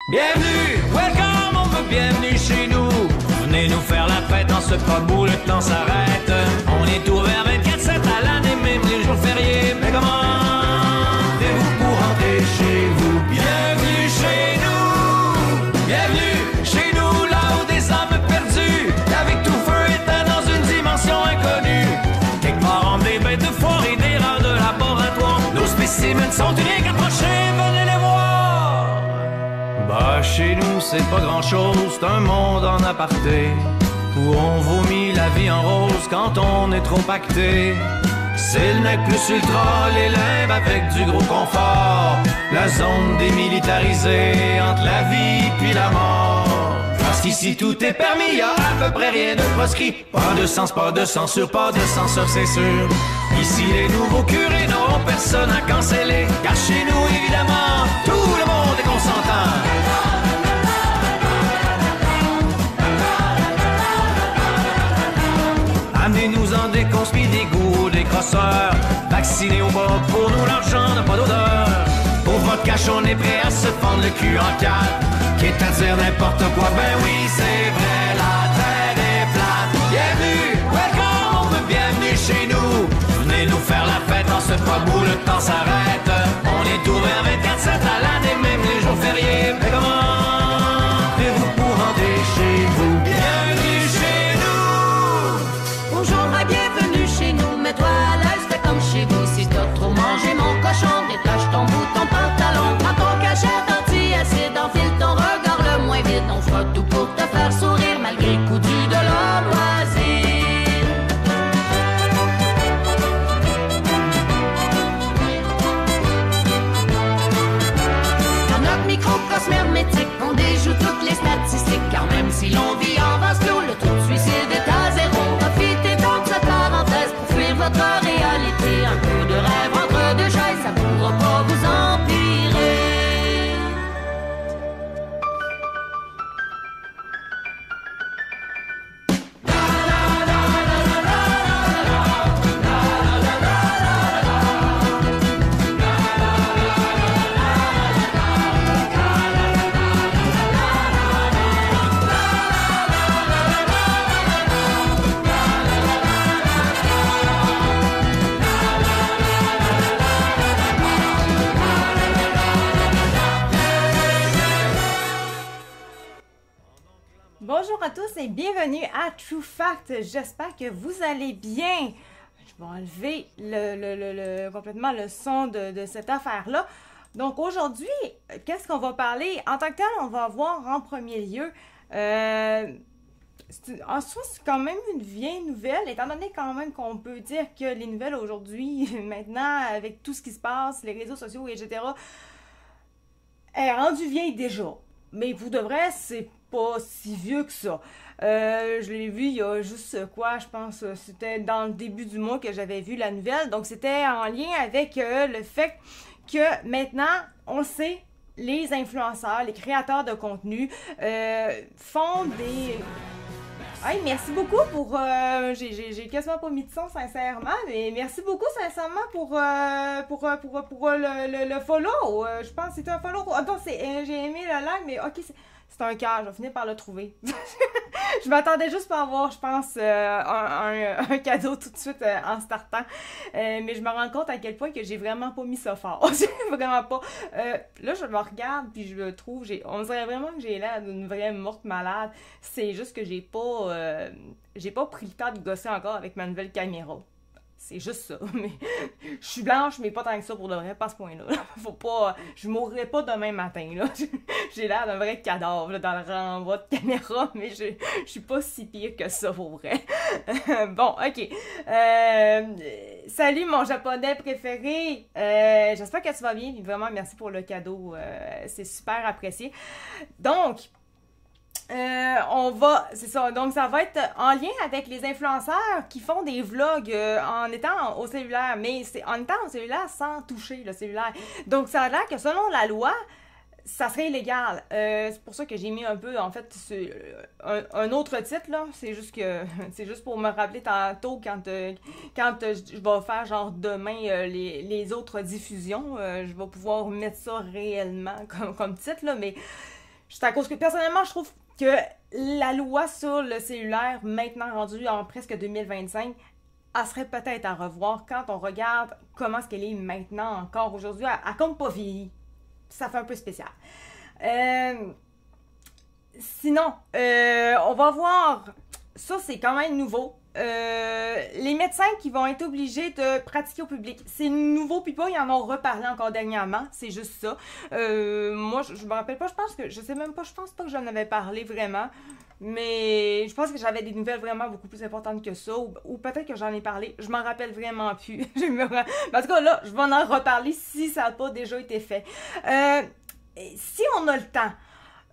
Bienvenue, welcome, on veut bienvenue chez nous. Venez nous faire la fête en ce pas où le temps s'arrête. On est ouvert 24/7 à l'année, même les jours fériés. Mais comment faites-vous pour rentrer chez vous? Bienvenue chez nous. Bienvenue chez nous, là où des âmes perdues avec tout feu éteint dans une dimension inconnue. Quelque part en des bêtes de foire et des rats de laboratoire. Nos spécimens sont uniques, approchez, venez les voir. Bah chez nous c'est pas grand chose, c'est un monde en aparté où on vomit la vie en rose quand on est trop pacté. C'est le nec plus ultra, les limbes avec du gros confort. La zone démilitarisée entre la vie puis la mort. Parce qu'ici tout est permis, y'a à peu près rien de proscrit. Pas de sens, pas de censure, pas de censure c'est sûr. Ici les nouveaux curés n'auront personne à canceller. Car chez nous évidemment, tout le monde est consentant. Amenez-nous-en des conspis, des goûts, des crosseurs. Vaccinés au bas, pour nous l'argent n'a pas d'odeur. Pour votre cash, on est prêt à se fendre le cul en quatre. Quitte à dire n'importe quoi, ben oui, c'est vrai, la terre est plate. Bienvenue, welcome, on veut bienvenue chez nous. Venez nous faire la fête en ce pas où le temps s'arrête. On est ouvert 24/7 à l'année, même les jours fériés. Mais comment faites-vous pour rentrer chez vous? Bienvenue chez nous. Bonjour et bienvenue chez nous, mets-toi à l'aise, fais comme chez vous. Si t'as trop mangé mon cochon, détache ton bout, ton pantalon. Prends ton cachet anti-acide, enfile ton regard le moins vite. On fera tout pour te faire sourire malgré le coup dur de l'emboisir. Dans notre microcosme hermétique, on déjoue toutes les statistiques. Car même si l'on vit en vase clos, le taux de suicide est à zéro. Profitez donc de cette parenthèse pour fuir votre réalité. Un peu de rêve entre deux chaises, ça pourra pas vous empirer. Bonjour à tous et bienvenue à True Fact. J'espère que vous allez bien. Je vais enlever complètement le son de cette affaire-là. Donc aujourd'hui, qu'est-ce qu'on va parler? En tant que tel, on va voir en premier lieu... en soi, c'est quand même une vieille nouvelle, étant donné quand même qu'on peut dire que les nouvelles aujourd'hui, maintenant, avec tout ce qui se passe, les réseaux sociaux, etc., est rendue vieille déjà. Mais pour de vrai, c'est pas si vieux que ça. Je l'ai vu il y a juste quoi, je pense, c'était dans le début du mois que j'avais vu la nouvelle. Donc c'était en lien avec le fait que maintenant, on le sait, les influenceurs, les créateurs de contenu font des... Hey, merci beaucoup pour... j'ai quasiment pas mis de son, sincèrement, mais merci beaucoup, sincèrement, pour le follow. Je pense que c'était un follow. Ah non, j'ai aimé le like, mais ok, c'est un cœur, je vais finir par le trouver. Je m'attendais juste pour avoir, je pense, un cadeau tout de suite en startant. Mais je me rends compte à quel point que j'ai vraiment pas mis ça fort. Vraiment pas. Là, je me regarde puis je me trouve, on dirait vraiment que j'ai l'air d'une vraie morte malade. C'est juste que j'ai pas pris le temps de gosser encore avec ma nouvelle caméra. C'est juste ça, mais je suis blanche, mais pas tant que ça pour de vrai, pas à ce point-là. Faut pas, je mourrai pas demain matin, là. J'ai l'air d'un vrai cadavre, là, dans le renvoi de caméra, mais je suis pas si pire que ça, pour vrai. Bon, ok. Salut, mon japonais préféré. J'espère que tu vas bien, vraiment, merci pour le cadeau. C'est super apprécié. Donc... c'est ça, donc ça va être en lien avec les influenceurs qui font des vlogs en étant au cellulaire, mais c'est en étant au cellulaire sans toucher le cellulaire. Donc ça a l'air que selon la loi, ça serait illégal. C'est pour ça que j'ai mis un peu, en fait, un autre titre, là. C'est juste pour me rappeler tantôt quand je vais faire, genre, demain, les autres diffusions. Je vais pouvoir mettre ça réellement comme titre, là, mais C'est à cause que, personnellement, je trouve que la loi sur le cellulaire, maintenant rendue en presque 2025, elle serait peut-être à revoir quand on regarde comment est-ce qu'elle est maintenant, encore aujourd'hui. Elle compte pas vieilli. Ça fait un peu spécial. Sinon, on va voir, ça c'est quand même nouveau, les médecins qui vont être obligés de pratiquer au public. C'est nouveau, puis pas, ils en ont reparlé encore dernièrement, c'est juste ça. Moi, je me rappelle pas, je sais même pas, je pense pas que j'en avais parlé vraiment, mais je pense que j'avais des nouvelles vraiment beaucoup plus importantes que ça, ou peut-être que j'en ai parlé, je m'en rappelle vraiment plus. En tout cas, là, je vais en reparler si ça n'a pas déjà été fait. Si on a le temps,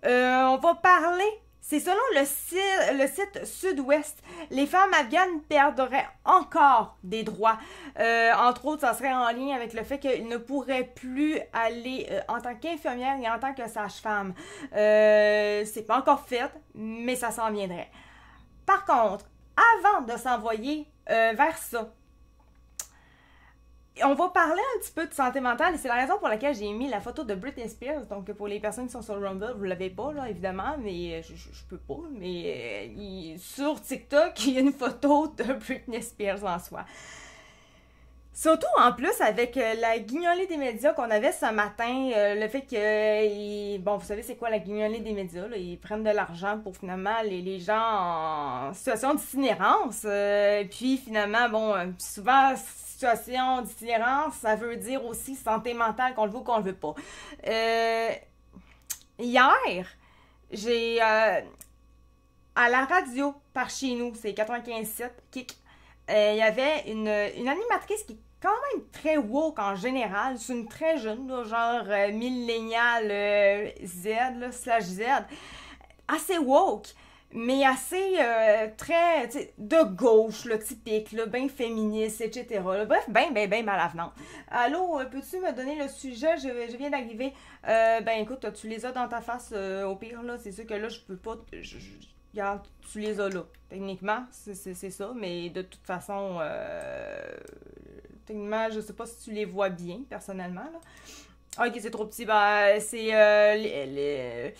on va parler, c'est selon le site Sud-Ouest, les femmes afghanes perdraient encore des droits. Entre autres, ça serait en lien avec le fait qu'elles ne pourraient plus aller en tant qu'infirmière et en tant que sage-femme. C'est pas encore fait, mais ça s'en viendrait. Par contre, avant de s'envoyer vers ça, on va parler un petit peu de santé mentale et c'est la raison pour laquelle j'ai mis la photo de Britney Spears. Donc pour les personnes qui sont sur Rumble, vous l'avez pas là évidemment, mais je peux pas. Mais sur TikTok, il y a une photo de Britney Spears en soi. Surtout en plus avec la guignolée des médias qu'on avait ce matin, le fait que, bon, vous savez c'est quoi la guignolée des médias, là, ils prennent de l'argent pour finalement les gens en situation d'itinérance, puis finalement, bon, souvent situation d'itinérance, ça veut dire aussi santé mentale, qu'on le veut ou qu'on le veut pas. Hier, j'ai, à la radio par chez nous, c'est 95.7, Kik, il y avait une animatrice qui est quand même très woke en général. C'est une très jeune, là, genre millénial Z, là, /Z. Assez woke, mais assez très de gauche, là, typique, là, bien féministe, etc. Là. Bref, ben mal avenant. Allô, peux-tu me donner le sujet? Je viens d'arriver. Ben écoute, tu les as dans ta face au pire, là. C'est sûr que là, je peux pas... Regarde, tu les as là. Techniquement, c'est ça, mais de toute façon, techniquement, je sais pas si tu les vois bien, personnellement, là. Ok, c'est trop petit. Ben, c'est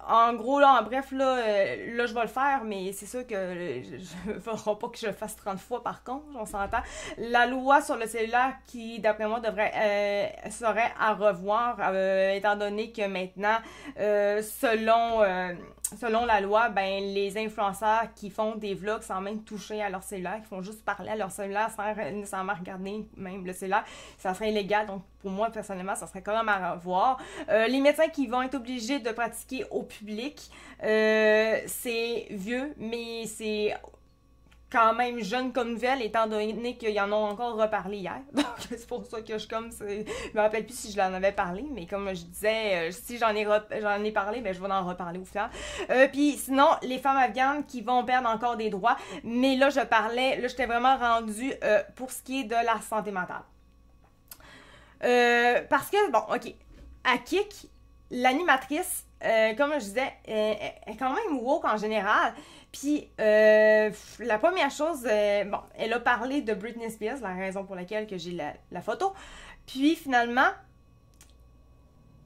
en gros, là, en bref, là, je vais le faire, mais c'est sûr que je ne faudra pas que je le fasse 30 fois, par contre, on s'entend. La loi sur le cellulaire qui, d'après moi, serait à revoir, étant donné que maintenant, selon la loi, ben les influenceurs qui font des vlogs sans même toucher à leur cellulaire, qui font juste parler à leur cellulaire sans nécessairement regarder même le cellulaire, ça serait illégal. Donc pour moi, personnellement, ça serait quand même à revoir. Les médecins qui vont être obligés de pratiquer au public, c'est vieux, mais c'est quand même jeune comme nouvelle, étant donné qu'ils en ont encore reparlé hier. Donc, c'est pour ça que je me rappelle plus si je l'en avais parlé, mais comme je disais, si j'en ai parlé, ben je vais en reparler au final. Puis sinon, les femmes afghanes qui vont perdre encore des droits, mais là, j'étais vraiment rendue pour ce qui est de la santé mentale. Parce que, bon, ok, à Kik, l'animatrice, comme je disais, est quand même woke en général. Puis, la première chose, bon, elle a parlé de Britney Spears, la raison pour laquelle que j'ai la photo. Puis, finalement,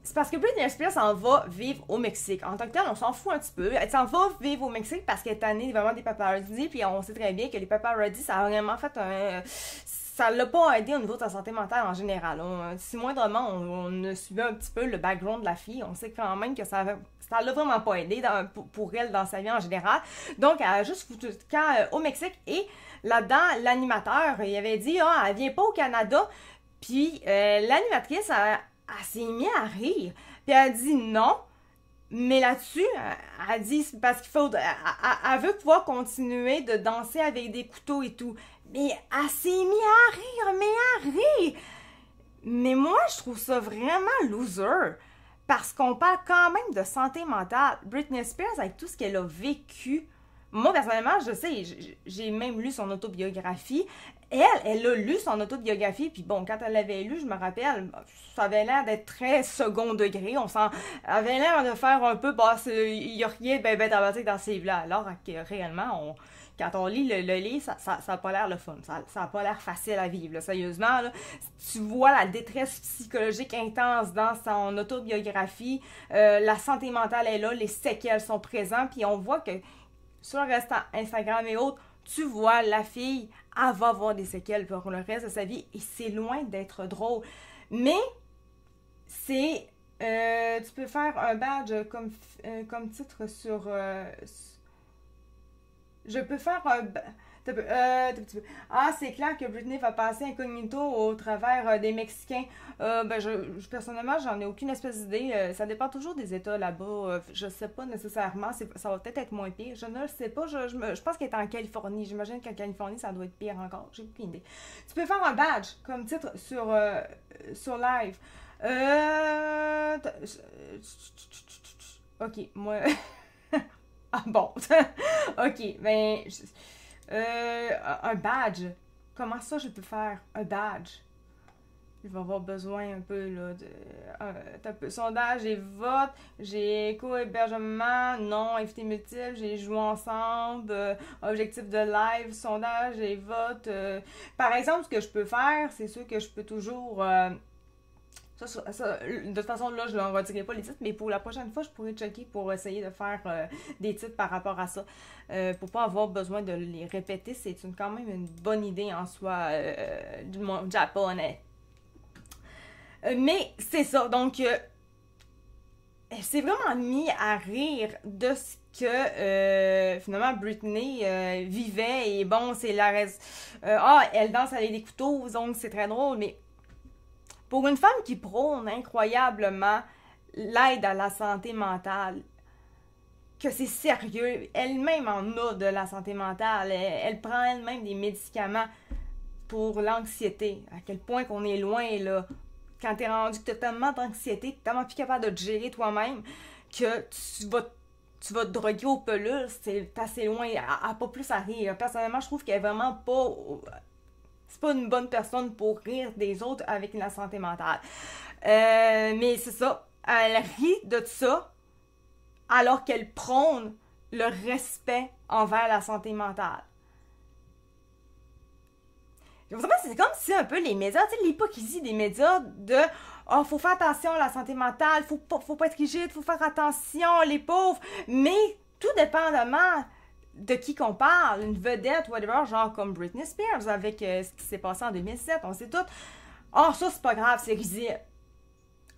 c'est parce que Britney Spears s'en va vivre au Mexique. En tant que tel, on s'en fout un petit peu. Elle s'en va vivre au Mexique parce qu'elle est tannée vraiment des paparazzi. Puis, on sait très bien que les paparazzi, ça a vraiment fait ça l'a pas aidé au niveau de sa santé mentale en général. Si moindrement, on a suivi un petit peu le background de la fille, on sait quand même que ça l'a vraiment pas aidé pour elle dans sa vie en général. Donc, elle a juste foutu le camp au Mexique et là-dedans, l'animateur, il avait dit « Ah, elle vient pas au Canada. » Puis, l'animatrice, elle s'est mise à rire. Puis, elle a dit « Non. » Mais là-dessus, elle dit « Parce qu'il faut... » Elle veut pouvoir continuer de danser avec des couteaux et tout. Mais elle s'est mise à rire. Mais moi, je trouve ça vraiment loser. Parce qu'on parle quand même de santé mentale. Britney Spears, avec tout ce qu'elle a vécu, moi, personnellement, je sais, j'ai même lu son autobiographie. Elle a lu son autobiographie, puis bon, quand elle l'avait lu, je me rappelle, ça avait l'air d'être très second degré. Avait l'air de faire un peu, bah, il n'y a rien de ben dramatique dans ces livres-là. Alors que réellement, quand on lit le livre, ça a pas l'air le fun, ça a pas l'air facile à vivre, là, sérieusement, là. Tu vois la détresse psychologique intense dans son autobiographie, la santé mentale est là, les séquelles sont présentes, puis on voit que sur le reste Instagram et autres, tu vois la fille, elle va avoir des séquelles pour le reste de sa vie, et c'est loin d'être drôle. Mais, c'est... tu peux faire un badge comme titre sur... je peux faire un... Ah, c'est clair que Britney va passer incognito au travers des Mexicains. Personnellement, j'en ai aucune espèce d'idée. Ça dépend toujours des États là-bas. Je sais pas nécessairement. Ça va peut-être être moins pire. Je ne le sais pas. Je pense qu'elle est en Californie. J'imagine qu'en Californie, ça doit être pire encore. J'ai aucune idée. Tu peux faire un badge comme titre sur live. Ok, moi... Ah bon. Ok, ben... un badge. Comment ça je peux faire un badge? Je vais avoir besoin un peu là de... sondage et vote, j'ai co-hébergement, non, invité multiple, j'ai joué ensemble, objectif de live, sondage et vote. Par exemple, ce que je peux faire, c'est sûr que je peux toujours... de toute façon, là, je ne leur retirerai pas les titres, mais pour la prochaine fois, je pourrais checker pour essayer de faire des titres par rapport à ça. Pour pas avoir besoin de les répéter, c'est quand même une bonne idée en soi du monde japonais. Mais c'est ça, donc elle s'est vraiment mis à rire de ce que finalement Britney vivait, et bon, c'est la raison. Elle danse avec des couteaux, donc c'est très drôle, mais pour une femme qui prône incroyablement l'aide à la santé mentale, que c'est sérieux, elle-même en a de la santé mentale, elle prend elle-même des médicaments pour l'anxiété, à quel point qu'on est loin, là, quand t'es rendu que t'as tellement d'anxiété, t'es tellement plus capable de te gérer toi-même, que tu vas te droguer aux pelules, c'est assez loin, à pas plus à rire. Personnellement, je trouve qu'elle est vraiment pas... C'est pas une bonne personne pour rire des autres avec la santé mentale. Mais c'est ça. Elle rit de ça alors qu'elle prône le respect envers la santé mentale. C'est comme si un peu les médias, tu sais, l'hypocrisie des médias de « Oh, faut faire attention à la santé mentale, faut pas être rigide, faut faire attention, les pauvres. » Mais tout dépendamment de qui qu'on parle, une vedette, whatever, genre comme Britney Spears avec ce qui s'est passé en 2007, on sait tout. Oh, ça, c'est pas grave, c'est risible.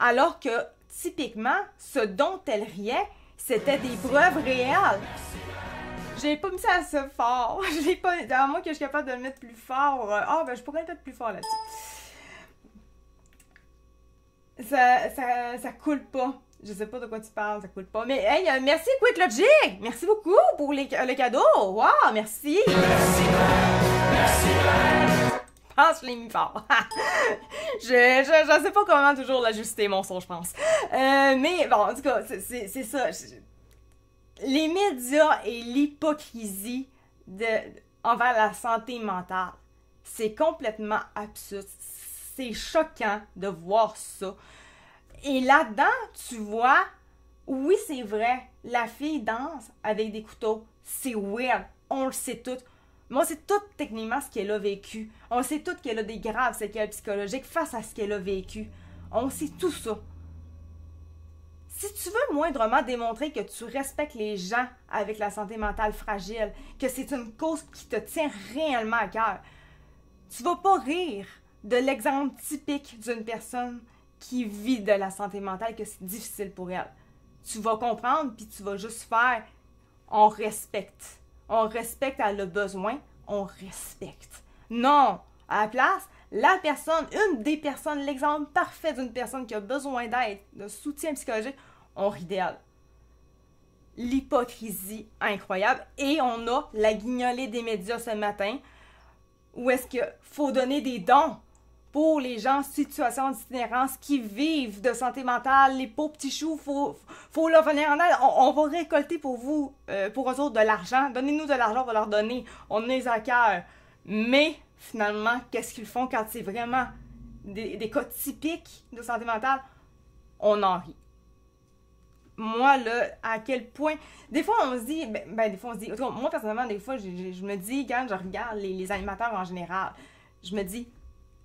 Alors que, typiquement, ce dont elle riait, c'était des preuves réelles. J'ai pas mis ça assez fort. Je l'ai pas... À moins que je suis capable de le mettre plus fort. Je pourrais le mettre plus fort là-dessus. Ça coule pas. Je sais pas de quoi tu parles, ça coule pas. Mais hey, merci Quick Logic! Merci beaucoup pour le cadeau! Wow, merci! Merci. Je pense que je l'ai mis fort. je sais pas comment toujours l'ajuster, mon son, je pense. Mais bon, en tout cas, c'est ça. Les médias et l'hypocrisie envers la santé mentale, c'est complètement absurde. C'est choquant de voir ça. Et là-dedans, tu vois, oui, c'est vrai, la fille danse avec des couteaux. C'est weird, on le sait tout. Mais on sait tout techniquement ce qu'elle a vécu. On sait tout qu'elle a des graves séquelles psychologiques face à ce qu'elle a vécu. On sait tout ça. Si tu veux moindrement démontrer que tu respectes les gens avec la santé mentale fragile, que c'est une cause qui te tient réellement à cœur, tu vas pas rire de l'exemple typique d'une personne qui vit de la santé mentale, que c'est difficile pour elle. Tu vas comprendre, puis tu vas juste faire « on respecte ». On respecte, elle a besoin, on respecte. Non! À la place, la personne, une des personnes, l'exemple parfait d'une personne qui a besoin d'aide, de soutien psychologique, on rit d'elle. L'hypocrisie incroyable. Et on a la guignolée des médias ce matin, où est-ce qu'il faut donner des dons pour les gens en situation d'itinérance qui vivent de santé mentale, les pauvres petits choux, faut leur venir en aide. On va récolter pour vous, pour eux autres, de l'argent. Donnez-nous de l'argent, on va leur donner. On est à cœur. Mais, finalement, qu'est-ce qu'ils font quand c'est vraiment des cas typiques de santé mentale? On en rit. moi, là, à quel point... Des fois, on se dit... des fois, on se dit... En tout cas, moi, personnellement, des fois, je me dis, quand je regarde les animateurs en général, je me dis,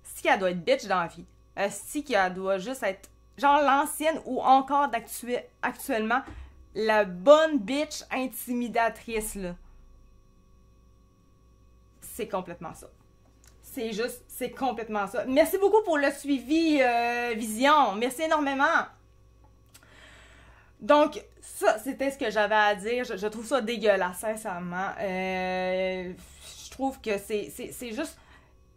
si qu'elle doit être bitch dans la vie, si qu'elle doit juste être, genre, l'ancienne ou encore actuellement, la bonne bitch intimidatrice, là. C'est complètement ça. C'est complètement ça. Merci beaucoup pour le suivi, Vision. Merci énormément. Donc, ça, c'était ce que j'avais à dire. Je trouve ça dégueulasse, sincèrement. Je trouve que c'est juste...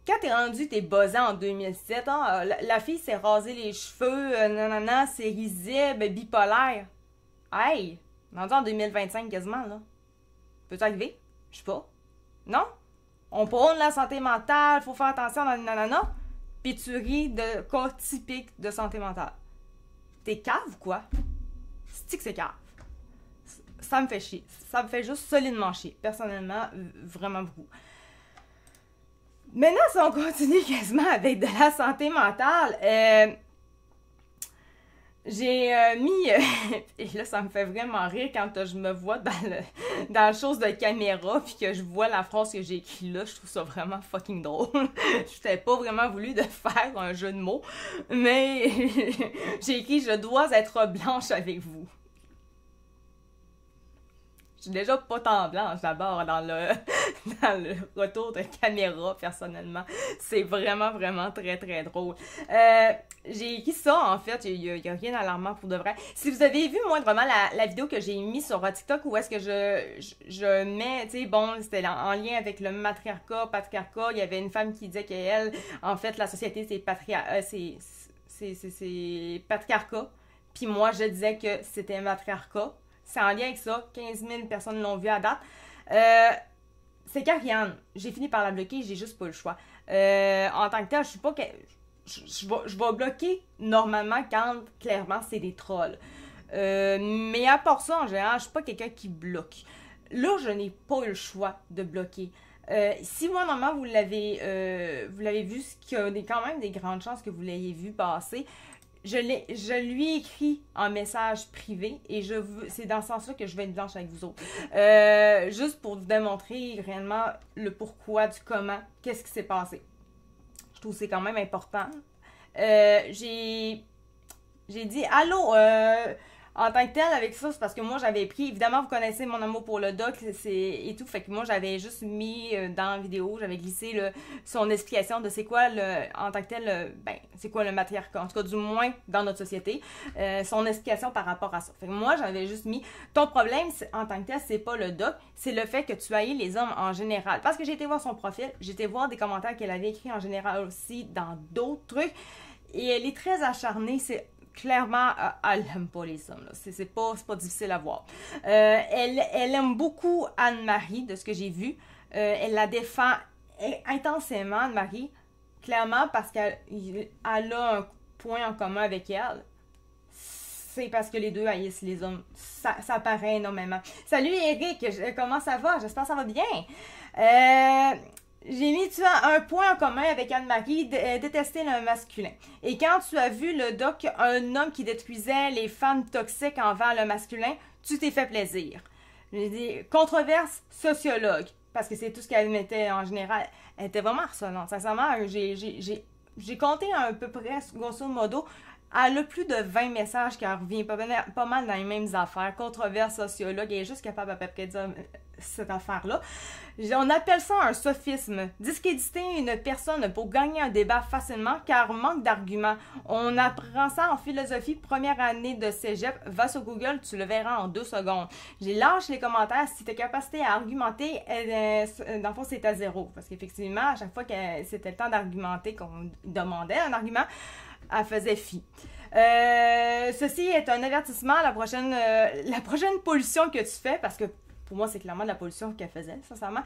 Quand t'es buzzé en 2007, hein, la fille s'est rasé les cheveux, nanana, c'est risible, bipolaire. Hey! Rendu en 2025 quasiment, là. Peut-tu arriver? Je sais pas. Non? On prône la santé mentale, faut faire attention dans le nanana. Pis tu ris de cas typique de santé mentale. T'es cave ou quoi? C'est-tu que c'est cave? Ça me fait chier. Ça me fait juste solidement chier. Personnellement, vraiment beaucoup. Maintenant, si on continue quasiment avec de la santé mentale, j'ai mis... et là, ça me fait vraiment rire quand je me vois dans la chose de caméra puis que je vois la phrase que j'ai écrite là. Je trouve ça vraiment fucking drôle. Je t'avais pas vraiment voulu de faire un jeu de mots, mais j'ai écrit « Je dois être blanche avec vous ». Je suis déjà pas tant blanche d'abord dans le retour de caméra, personnellement. C'est vraiment, vraiment très, très drôle. J'ai écrit ça, en fait. Il y a rien d'alarmant pour de vrai. Si vous avez vu moindrement la vidéo que j'ai mise sur TikTok, où est-ce que je mets, tu sais, bon, c'était en lien avec le matriarcat, patriarcat. Il y avait une femme qui disait qu'elle, en fait, la société, c'est patriarcat. Puis moi, je disais que c'était matriarcat. C'est en lien avec ça. 15 000 personnes l'ont vu à date. C'est Karianne. J'ai fini par la bloquer. J'ai juste pas le choix. En tant que tel, je suis pas... Je vais bloquer normalement quand, clairement, c'est des trolls. Mais à part ça, en général, je suis pas quelqu'un qui bloque. Là, je n'ai pas eu le choix de bloquer. Si moi, normalement, vous l'avez vu, ce qui a quand même des grandes chances que vous l'ayez vu passer, je lui ai écrit en message privé et c'est dans ce sens-là que je vais être blanche avec vous autres. Juste pour vous démontrer réellement le pourquoi du comment, qu'est-ce qui s'est passé. Je trouve que c'est quand même important. J'ai dit « Allô, en tant que tel, avec ça, c'est parce que moi, j'avais pris... Évidemment, vous connaissez mon amour pour le doc et tout. Fait que moi, j'avais juste mis dans la vidéo, j'avais glissé son explication de c'est quoi, en tant que tel, c'est quoi le matriarcat. En tout cas, du moins, dans notre société. Son explication par rapport à ça. Fait que moi, j'avais juste mis... Ton problème, en tant que tel, c'est pas le doc, c'est le fait que tu haïs les hommes en général. Parce que j'ai été voir son profil, j'ai été voir des commentaires qu'elle avait écrits en général aussi dans d'autres trucs. Et elle est très acharnée, c'est... Clairement, elle aime pas les hommes. C'est pas difficile à voir. Elle aime beaucoup Anne-Marie, de ce que j'ai vu. Elle la défend intensément, Anne-Marie. Clairement, parce qu'elle a un point en commun avec elle. C'est parce que les deux haïssent les hommes. Ça paraît énormément. Salut Eric, comment ça va? J'espère que ça va bien. J'ai mis, tu vois, un point en commun avec Anne-Marie, détester le masculin. Et quand tu as vu le doc, un homme qui détruisait les femmes toxiques envers le masculin, tu t'es fait plaisir. J'ai dit, controverse sociologue, parce que c'est tout ce qu'elle mettait en général. Elle était vraiment harcelante. Sincèrement, j'ai compté à peu près, grosso modo, elle a plus de 20 messages qui reviennent pas mal dans les mêmes affaires. Controverse sociologue, elle est juste capable à peu près de dire cette affaire-là. On appelle ça un sophisme. Discréditer une personne pour gagner un débat facilement car manque d'arguments. On apprend ça en philosophie première année de cégep. Va sur Google, tu le verras en 2 secondes. J'ai lâché les commentaires. Si ta capacité à argumenter, dans le fond, c'est à 0. Parce qu'effectivement, à chaque fois que c'était le temps d'argumenter, qu'on demandait un argument, elle faisait fi. Ceci est un avertissement à la prochaine pollution que tu fais, parce que pour moi, c'est clairement de la pollution qu'elle faisait, sincèrement.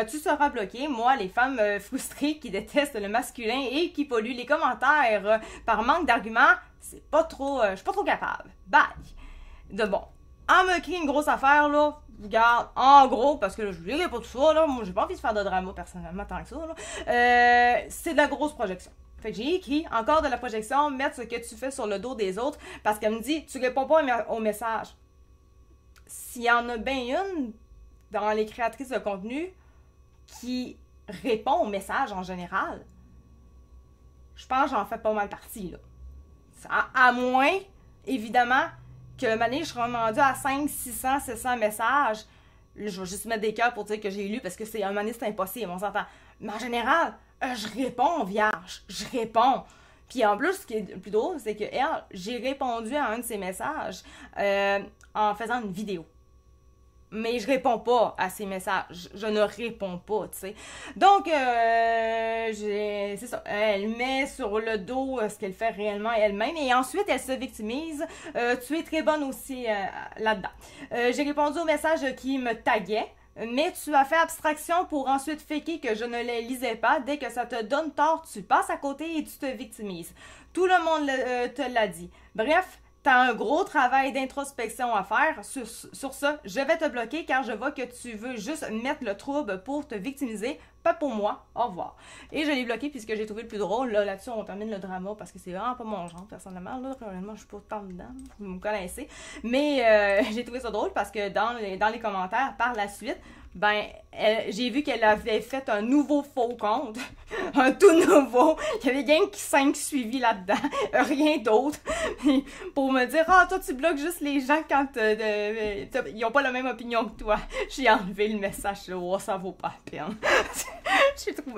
Tu seras bloqué. Moi, les femmes frustrées qui détestent le masculin et qui polluent les commentaires par manque d'arguments, c'est pas trop... je suis pas trop capable. Bye! De bon. En me créer une grosse affaire, là, regarde, en gros, parce que là, je dirais pas tout ça, là, moi, j'ai pas envie de faire de drama, personnellement, tant que ça, là. C'est de la grosse projection. Fait que j'ai écrit encore de la projection, mettre ce que tu fais sur le dos des autres, parce qu'elle me dit, tu réponds pas au message. s'il y en a bien une dans les créatrices de contenu qui répond aux messages en général, je pense que j'en fais pas mal partie, là. À moins, évidemment, que l'année, je suis rendue à 500, 600, 700 messages. Là, je vais juste mettre des cœurs pour dire que j'ai lu parce que c'est un moment donné, c'est impossible, on s'entend. Mais en général, je réponds, vierge. Je réponds. Puis en plus, ce qui est le plus drôle, c'est que elle, j'ai répondu à un de ses messages en faisant une vidéo. Mais je réponds pas à ses messages. Je ne réponds pas, tu sais. Donc, c'est ça. Elle met sur le dos ce qu'elle fait réellement elle-même. Et ensuite, elle se victimise. Tu es très bonne aussi là-dedans. J'ai répondu au message qui me taguait. Mais tu as fait abstraction pour ensuite faker que je ne les lisais pas. Dès que ça te donne tort, tu passes à côté et tu te victimises. Tout le monde te l'a dit. Bref, t'as un gros travail d'introspection à faire. Sur ça, je vais te bloquer car je vois que tu veux juste mettre le trouble pour te victimiser. Pas pour moi. Au revoir. Et je l'ai bloqué puisque j'ai trouvé le plus drôle. Là-dessus, on termine le drama parce que c'est vraiment pas mon genre, personnellement. Là, réellement, je suis pas tant dedans. Vous me connaissez. Mais j'ai trouvé ça drôle parce que dans les commentaires, par la suite, ben, j'ai vu qu'elle avait fait un nouveau faux compte. Un tout nouveau. Il y avait rien que 5 suivis là-dedans. Rien d'autre. Pour me dire, ah, toi, tu bloques juste les gens quand ils ont pas la même opinion que toi. J'ai enlevé le message, là. Oh, ça vaut pas la peine.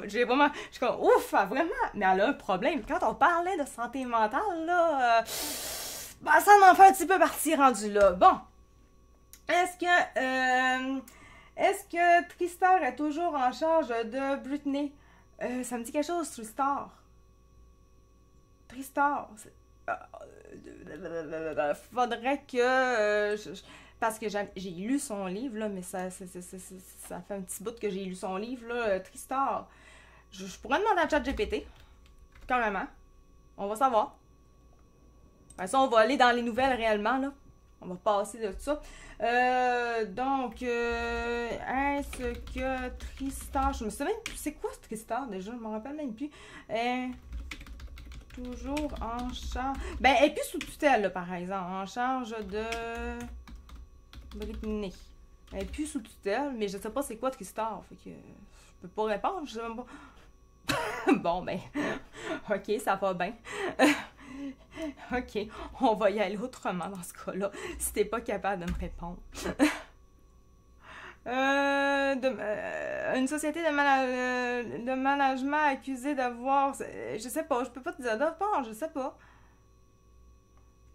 j'ai vraiment, je suis comme, ouf, vraiment. Mais elle a un problème. Quand on parlait de santé mentale, là, ben, ça m'en fait un petit peu partie rendu là. Bon. Est-ce que Tristar est toujours en charge de Britney? Ça me dit quelque chose, Tristar. Faudrait que... parce que j'ai lu son livre, là, mais ça fait un petit bout que j'ai lu son livre, là, Tristar. Je pourrais demander à ChatGPT. Carrément. On va savoir. De toute façon, on va aller dans les nouvelles réellement, là. On va passer de tout ça. Donc, est-ce que Tristar... Je me souviens même plus. C'est quoi ce Tristar, déjà? Je me rappelle même plus. Toujours en charge... Ben, elle est plus sous tutelle, là, par exemple. En charge de... Britney. Elle est plus sous tutelle, mais je sais pas c'est quoi Tristar. Fait que je peux pas répondre. Je sais même pas. Bon, ben... OK, ça va bien. OK, on va y aller autrement dans ce cas-là, si t'es pas capable de me répondre. Une société de management accusée d'avoir... Je sais pas, je peux pas te dire d'autre part, je sais pas.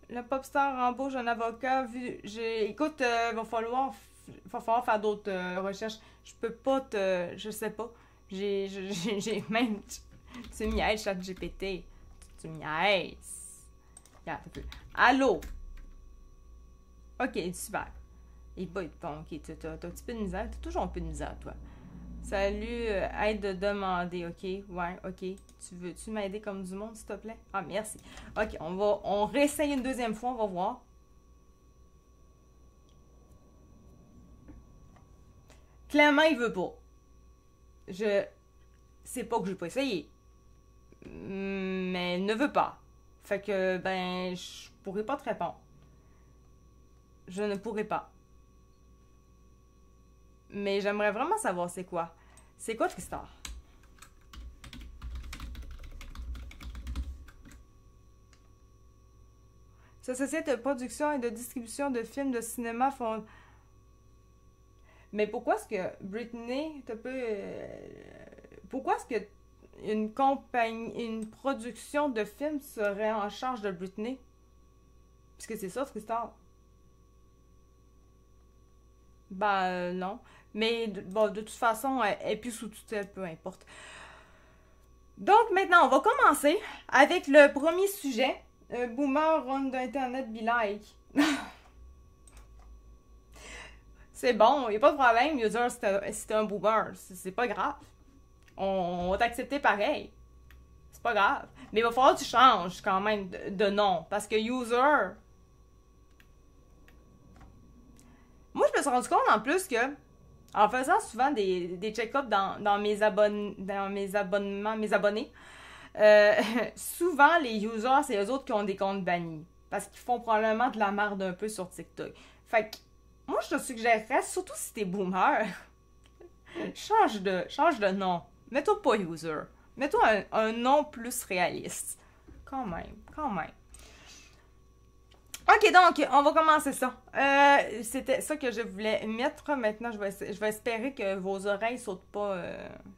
Le popstar embauche un avocat. Écoute, va falloir faire d'autres recherches. Je peux pas te... Je sais pas. J'ai même... Tu m'y aides, ChatGPT. Tu m'y aides. Allô? Ok, super. Et bon, ok, t'as un petit peu de misère. T'as toujours un peu de misère, toi. Salut, aide de demander, ok? Ouais, ok. Tu veux-tu m'aider comme du monde, s'il te plaît? Ah, merci. Ok, on réessaye une deuxième fois, on va voir. Clairement, il veut pas. C'est pas que je vais pas essayer. Mais il ne veut pas. Fait que, ben, je pourrais pas te répondre. Je ne pourrais pas. Mais j'aimerais vraiment savoir c'est quoi. C'est quoi Tristar? Société de production et de distribution de films de cinéma font... Mais pourquoi est-ce que Britney te peut... Pourquoi est-ce que une production de films serait en charge de Britney? Puisque c'est ça, Tristar. Ben, non. Mais, bon, de toute façon, elle est plus sous tutelle, peu importe. Donc, maintenant, on va commencer avec le premier sujet. Boomer run d'Internet be like. C'est bon, y a pas de problème, user, si t'es un boomer. C'est pas grave. On va t'accepter pareil. C'est pas grave. Mais il va falloir que tu changes quand même de nom. Parce que user... Moi, je me suis rendu compte en plus que, en faisant souvent des check-ups dans mes abonnements, mes abonnés, souvent les users, c'est eux autres qui ont des comptes bannis. Parce qu'ils font probablement de la merde un peu sur TikTok. Fait que moi, je te suggérerais, surtout si t'es boomer, change de nom. Mets-toi pas user. Mets-toi un nom plus réaliste. Quand même. Ok, donc, on va commencer ça. C'était ça que je voulais mettre. Maintenant, je vais espérer que vos oreilles sautent pas,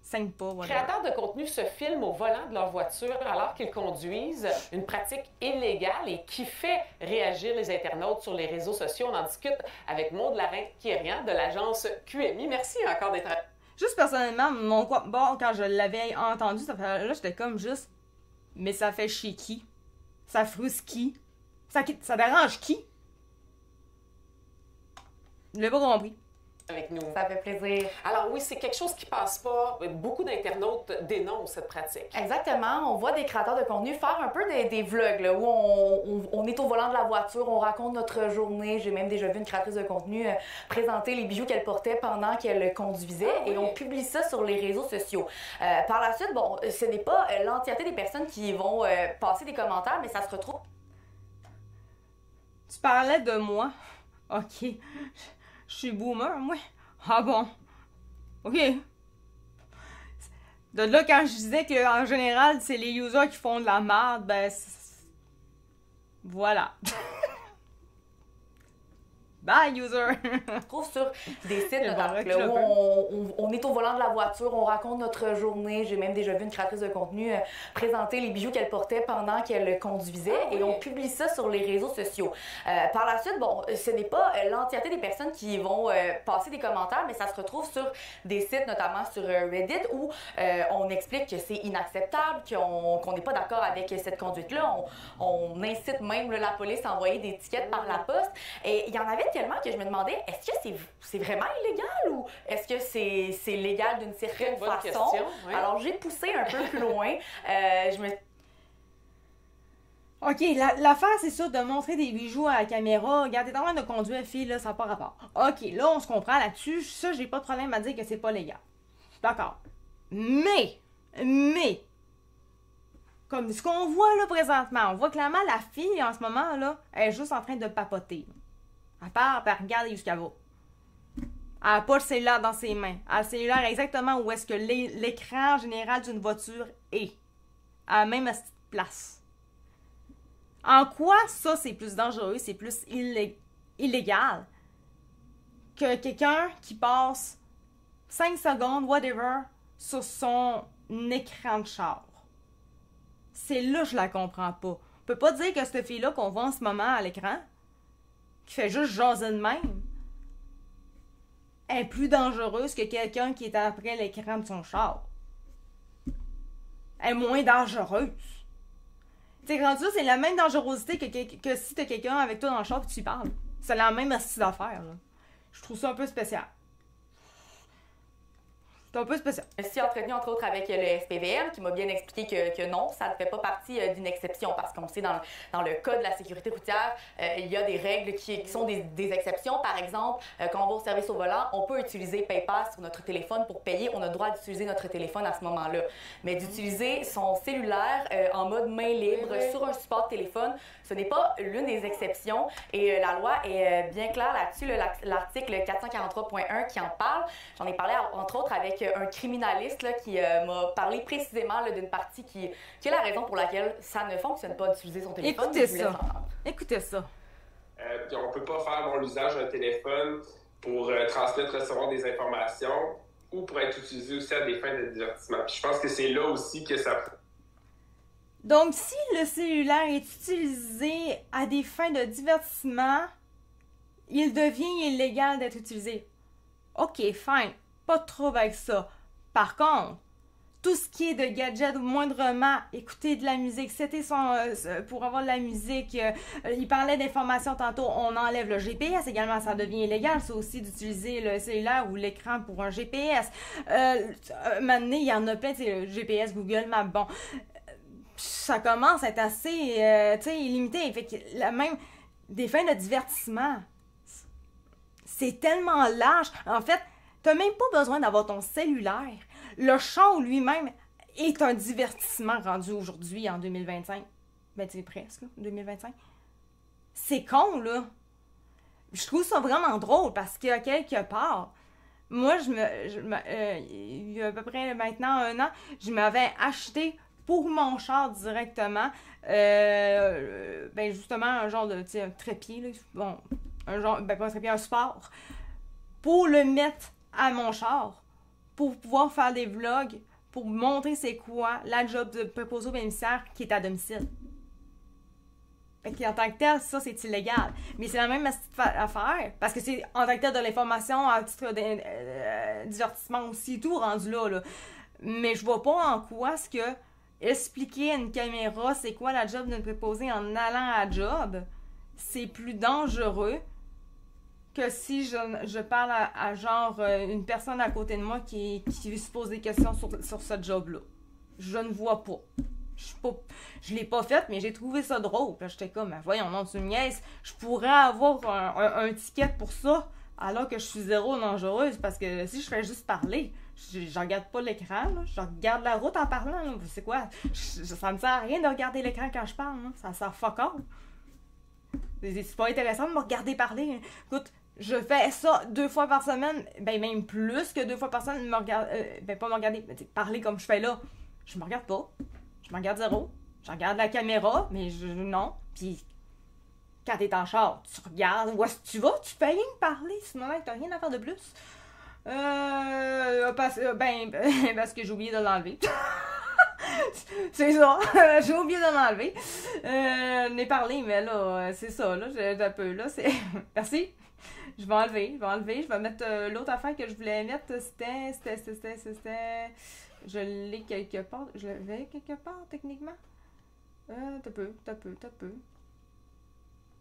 saignent pas. Les créateurs de contenu se filment au volant de leur voiture alors qu'ils conduisent, une pratique illégale et qui fait réagir les internautes sur les réseaux sociaux. On en discute avec Maude Larin-Quirian de l'agence QMI. Merci encore d'être... Juste personnellement, quand je l'avais entendu, là, j'étais comme juste... Mais ça fait chier qui? Ça frustre qui? Ça dérange qui? Je l'ai pas compris. Avec nous. Ça fait plaisir. Alors oui, c'est quelque chose qui passe pas. Beaucoup d'internautes dénoncent cette pratique. Exactement. On voit des créateurs de contenu faire un peu des vlogs là, où on est au volant de la voiture, on raconte notre journée. J'ai même déjà vu une créatrice de contenu présenter les bijoux qu'elle portait pendant qu'elle conduisait et on publie ça sur les réseaux sociaux. Par la suite, bon, ce n'est pas l'entièreté des personnes qui vont passer des commentaires, mais ça se retrouve... Tu parlais de moi? Ok. Je suis boomer, moi? Ah bon? Ok. De là, quand je disais qu'en général, c'est les users qui font de la merde, ben... Voilà. Bye, user! On trouve sur des sites notamment là, où on est au volant de la voiture, on raconte notre journée. J'ai même déjà vu une créatrice de contenu présenter les bijoux qu'elle portait pendant qu'elle conduisait et on publie ça sur les réseaux sociaux. Par la suite, bon, ce n'est pas l'entièreté des personnes qui vont passer des commentaires, mais ça se retrouve sur des sites, notamment sur Reddit, où on explique que c'est inacceptable, qu'on n'est pas d'accord avec cette conduite-là. On incite même la police à envoyer des tickets par la poste. Et il y en avait tellement que je me demandais, est-ce que c'est vraiment illégal ou est-ce que c'est légal d'une certaine façon? Question, oui. Alors, j'ai poussé un peu plus loin. Ok, l'affaire, c'est ça, de montrer des bijoux à la caméra. Regarde, t'es en train de conduire, fille, là, ça n'a pas rapport. Ok, là, on se comprend là-dessus. Ça, j'ai pas de problème à dire que c'est pas légal. D'accord. Mais, comme ce qu'on voit là présentement, on voit clairement la fille, en ce moment, là, elle est juste en train de papoter. À part, elle regarde jusqu'à va. Elle n'a pas le cellulaire dans ses mains. Elle a le cellulaire exactement où est-ce que l'écran général d'une voiture est. À la même place. En quoi ça, c'est plus dangereux, c'est plus illégal que quelqu'un qui passe 5 secondes, whatever, sur son écran de char? C'est là que je la comprends pas. On peut pas dire que cette fille-là qu'on voit en ce moment à l'écran, qui fait juste jaser de même, est plus dangereuse que quelqu'un qui est après l'écran de son char. Elle est moins dangereuse. Tu sais, rendu là, c'est la même dangerosité que si t'as quelqu'un avec toi dans le char et tu lui parles. C'est la même astuce d'affaires, là. Je trouve ça un peu spécial. C'est un peu spécial. Je me suis entretenue entre autres avec le SPVM qui m'a bien expliqué que non, ça ne fait pas partie d'une exception parce qu'on sait dans le code de la sécurité routière, il y a des règles qui sont des exceptions. Par exemple, quand on va au service au volant, on peut utiliser PayPass sur notre téléphone pour payer. On a le droit d'utiliser notre téléphone à ce moment-là. Mais d'utiliser son cellulaire en mode main libre sur un support de téléphone, ce n'est pas l'une des exceptions. Et la loi est bien claire là-dessus. L'article 443.1 qui en parle. J'en ai parlé entre autres avec un criminaliste là, qui m'a parlé précisément d'une partie qui est la raison pour laquelle ça ne fonctionne pas d'utiliser son téléphone. Écoutez ça. On ne peut pas faire l'usage d'un téléphone pour transmettre, recevoir des informations ou pour être utilisé aussi à des fins de divertissement. Puis je pense que c'est là aussi que ça... Donc, si le cellulaire est utilisé à des fins de divertissement, il devient illégal d'être utilisé. Ok, fine. Pas de trouble avec ça. Par contre, tout ce qui est de gadget ou moindrement écouter de la musique, c'était pour avoir de la musique, il parlait d'informations tantôt, on enlève le GPS également, ça devient illégal, ça aussi d'utiliser le cellulaire ou l'écran pour un GPS. Maintenant, il y en a plein, c'est GPS, Google Maps, bon. Ça commence à être assez, illimité. Fait que même des fins de divertissement, c'est tellement large. En fait, t'as même pas besoin d'avoir ton cellulaire. Le show lui-même est un divertissement rendu aujourd'hui en 2025. Ben, tu sais, presque, 2025. C'est con, là. Je trouve ça vraiment drôle parce qu'à quelque part, moi, il y a à peu près maintenant 1 an, je m'avais acheté pour mon char directement, justement, un genre de, tu sais, un trépied, là, bon, un genre, pas un trépied, un support, pour le mettre à mon char, pour pouvoir faire des vlogs, pour montrer c'est quoi la job de préposé aux bénéficiaires qui est à domicile. Fait qu'en tant que tel, ça, c'est illégal. Mais c'est la même affaire, parce que c'est en tant que tel de l'information à titre de divertissement aussi, tout rendu là. Mais je vois pas en quoi est-ce que expliquer à une caméra c'est quoi la job d'une préposée en allant à job, c'est plus dangereux que si je parle à genre une personne à côté de moi qui se pose des questions sur ce job-là. Je ne vois pas. Je l'ai pas fait, mais j'ai trouvé ça drôle. Puis j'étais comme, voyons, non, tu me niaises. Je pourrais avoir un ticket pour ça, alors que je suis zéro dangereuse, parce que si je fais juste parler, je regarde pas l'écran, là. Je regarde la route en parlant, là. C'est quoi? Ça me sert à rien de regarder l'écran quand je parle, là. Ça sert fuck all. C'est pas intéressant de me regarder parler. Écoute, je fais ça 2 fois par semaine, même plus que 2 fois par semaine, pas me regarder, mais parler comme je fais là. Je me regarde pas. Je me regarde zéro. Je regarde la caméra, mais non. Puis, quand t'es en char, tu regardes où est-ce que tu vas, tu fais rien que parler, sinon t'as rien à faire de plus. Parce que j'ai oublié de l'enlever. C'est ça, j'ai oublié de l'enlever. N'ai parlé, mais là, c'est ça, là, j'ai un peu, là, c'est... Merci. Je vais enlever, je vais mettre l'autre affaire que je voulais mettre, c'était... Je l'ai quelque part, je l'avais quelque part, techniquement. T'as peu.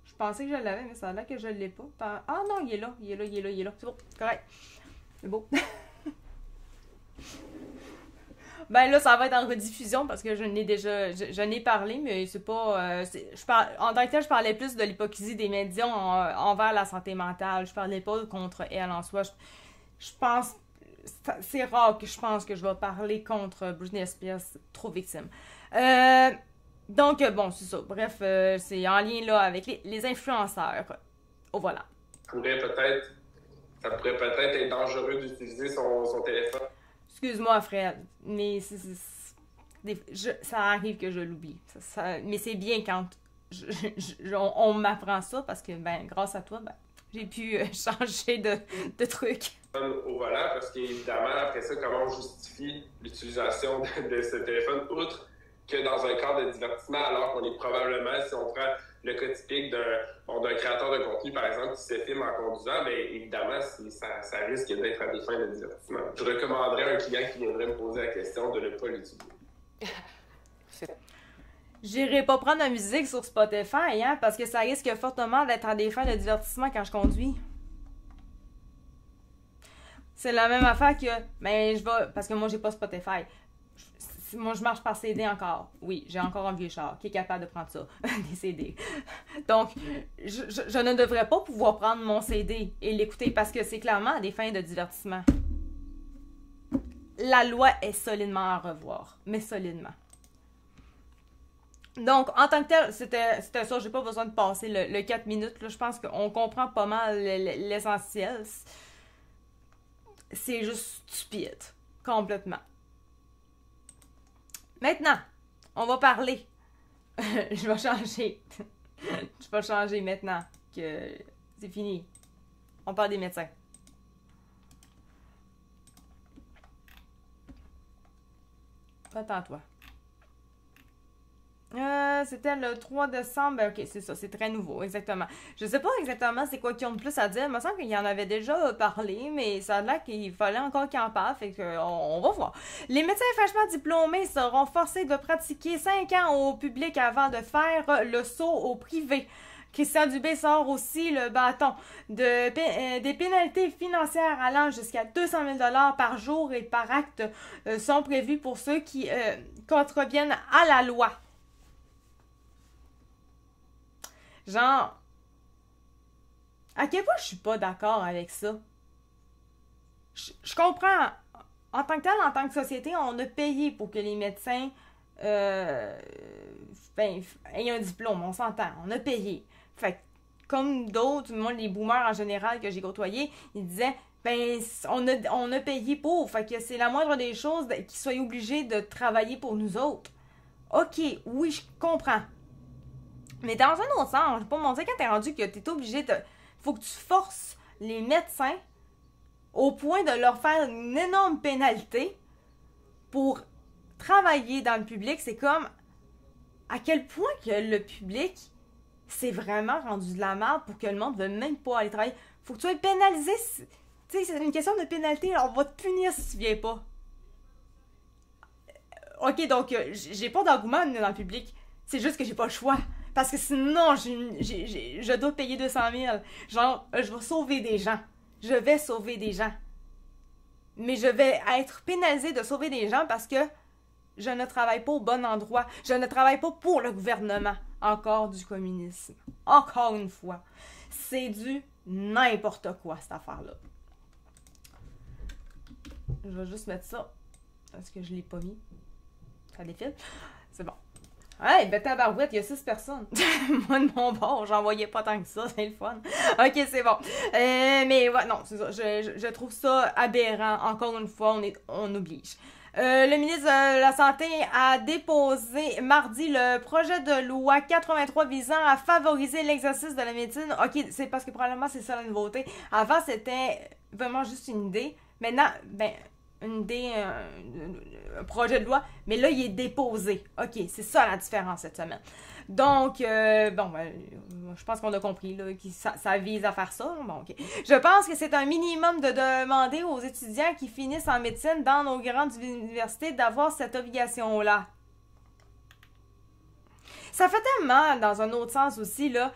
Je pensais que je l'avais, mais ça a l'air que je l'ai pas. Ah non, il est là. C'est bon, correct. C'est beau. Ben là, ça va être en rediffusion parce que je n'ai parlé, mais c'est pas... en tant que tel, je parlais plus de l'hypocrisie des médias envers la santé mentale. Je parlais pas contre elle en soi. Je pense... C'est rare que je pense que je vais parler contre Britney Spears, trop victime. Donc, bon, c'est ça. Bref, c'est en lien là avec les influenceurs. Oh, voilà. Ça pourrait peut-être être dangereux d'utiliser son téléphone. Excuse-moi, Fred, mais ça arrive que je l'oublie. Mais c'est bien quand on m'apprend ça parce que, grâce à toi, j'ai pu changer de truc. Au volant, parce qu'évidemment, après ça, comment on justifie l'utilisation de ce téléphone, outre que dans un cadre de divertissement, alors qu'on est probablement, si on prend le cas typique d'un créateur de contenu, par exemple, qui se filme en conduisant, bien évidemment, ça risque d'être à des fins de divertissement. Je recommanderais à un client qui viendrait me poser la question de ne pas l'utiliser. J'irai pas prendre la musique sur Spotify, hein, parce que ça risque fortement d'être à des fins de divertissement quand je conduis. C'est la même affaire que, parce que moi, j'ai pas Spotify. Moi, je marche par CD encore. Oui, j'ai encore un vieux char qui est capable de prendre ça, des CD. Donc, je ne devrais pas pouvoir prendre mon CD et l'écouter parce que c'est clairement à des fins de divertissement. La loi est solidement à revoir, mais solidement. Donc, en tant que tel, c'était ça. J'ai pas besoin de passer le 4 minutes. Là, je pense qu'on comprend pas mal l'essentiel. C'est juste stupide. Complètement. Maintenant, on va parler. Je vais changer. Je vais changer maintenant que c'est fini. On parle des médecins. Attends-toi. C'était le 3 décembre. Ok, c'est ça, c'est très nouveau, exactement. Je sais pas exactement c'est quoi qu'ils ont de plus à dire. Il me semble qu'il y en avait déjà parlé, mais ça a l'air qu'il fallait encore qu'ils en parlent, fait que on va voir. Les médecins fraîchement diplômés seront forcés de pratiquer 5 ans au public avant de faire le saut au privé. Christian Dubé sort aussi le bâton. Des pénalités financières allant jusqu'à 200 000 $ par jour et par acte sont prévues pour ceux qui contreviennent à la loi. Genre, à quel point je suis pas d'accord avec ça? Je comprends. En tant que tel, en tant que société, on a payé pour que les médecins aient un diplôme, on s'entend. On a payé. Fait comme d'autres, moi, les boomers en général que j'ai côtoyés, ils disaient, ben, on a payé pour, fait que c'est la moindre des choses qu'ils soient obligés de travailler pour nous autres. Ok, oui, je comprends. Mais dans un autre sens, je vais pas me dire quand t'es rendu que t'es obligé de... Faut que tu forces les médecins au point de leur faire une énorme pénalité pour travailler dans le public. C'est comme à quel point que le public c'est vraiment rendu de la merde pour que le monde ne veuille même pas aller travailler. Faut que tu sois pénalisé. Tu sais, c'est une question de pénalité. Alors, on va te punir si tu viens pas. Ok, donc, j'ai pas d'engouement dans le public. C'est juste que j'ai pas le choix. Parce que sinon, je dois payer 200 000. Genre, je vais sauver des gens. Je vais sauver des gens. Mais je vais être pénalisée de sauver des gens parce que je ne travaille pas au bon endroit. Je ne travaille pas pour le gouvernement. Encore du communisme. Encore une fois. C'est du n'importe quoi, cette affaire-là. Je vais juste mettre ça. Parce que je l'ai pas mis. Ça défile. C'est bon. Hey, ben tabarouette, il y a 6 personnes. Moi, de mon bord, j'en voyais pas tant que ça, c'est le fun. Ok, c'est bon. Mais ouais, non, c'est ça. Je trouve ça aberrant. Encore une fois, on oblige. Le ministre de la Santé a déposé mardi le projet de loi 83 visant à favoriser l'exercice de la médecine. Ok, c'est parce que probablement c'est ça la nouveauté. Avant, c'était vraiment juste une idée. Maintenant, ben... une idée, un projet de loi, mais là, il est déposé. OK, c'est ça la différence cette semaine. Donc, bon, ben, je pense qu'on a compris là, que ça vise à faire ça. Bon, OK. Je pense que c'est un minimum de demander aux étudiants qui finissent en médecine dans nos grandes universités d'avoir cette obligation-là. Ça fait tellement, dans un autre sens aussi, là,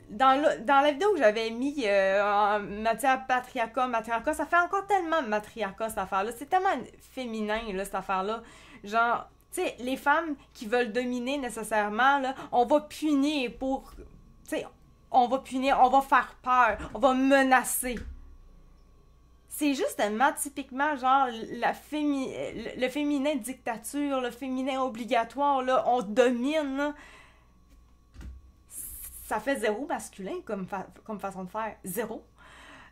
dans la vidéo que j'avais mis en matière matriarcat, ça fait encore tellement matriarcat cette affaire-là. C'est tellement féminin, là, cette affaire-là. Genre, tu sais, les femmes qui veulent dominer nécessairement, là, on va punir pour... Tu sais, on va punir, on va faire peur, on va menacer. C'est justement typiquement genre le féminin dictature, le féminin obligatoire, là, on domine, là. Ça fait zéro masculin comme façon de faire. Zéro.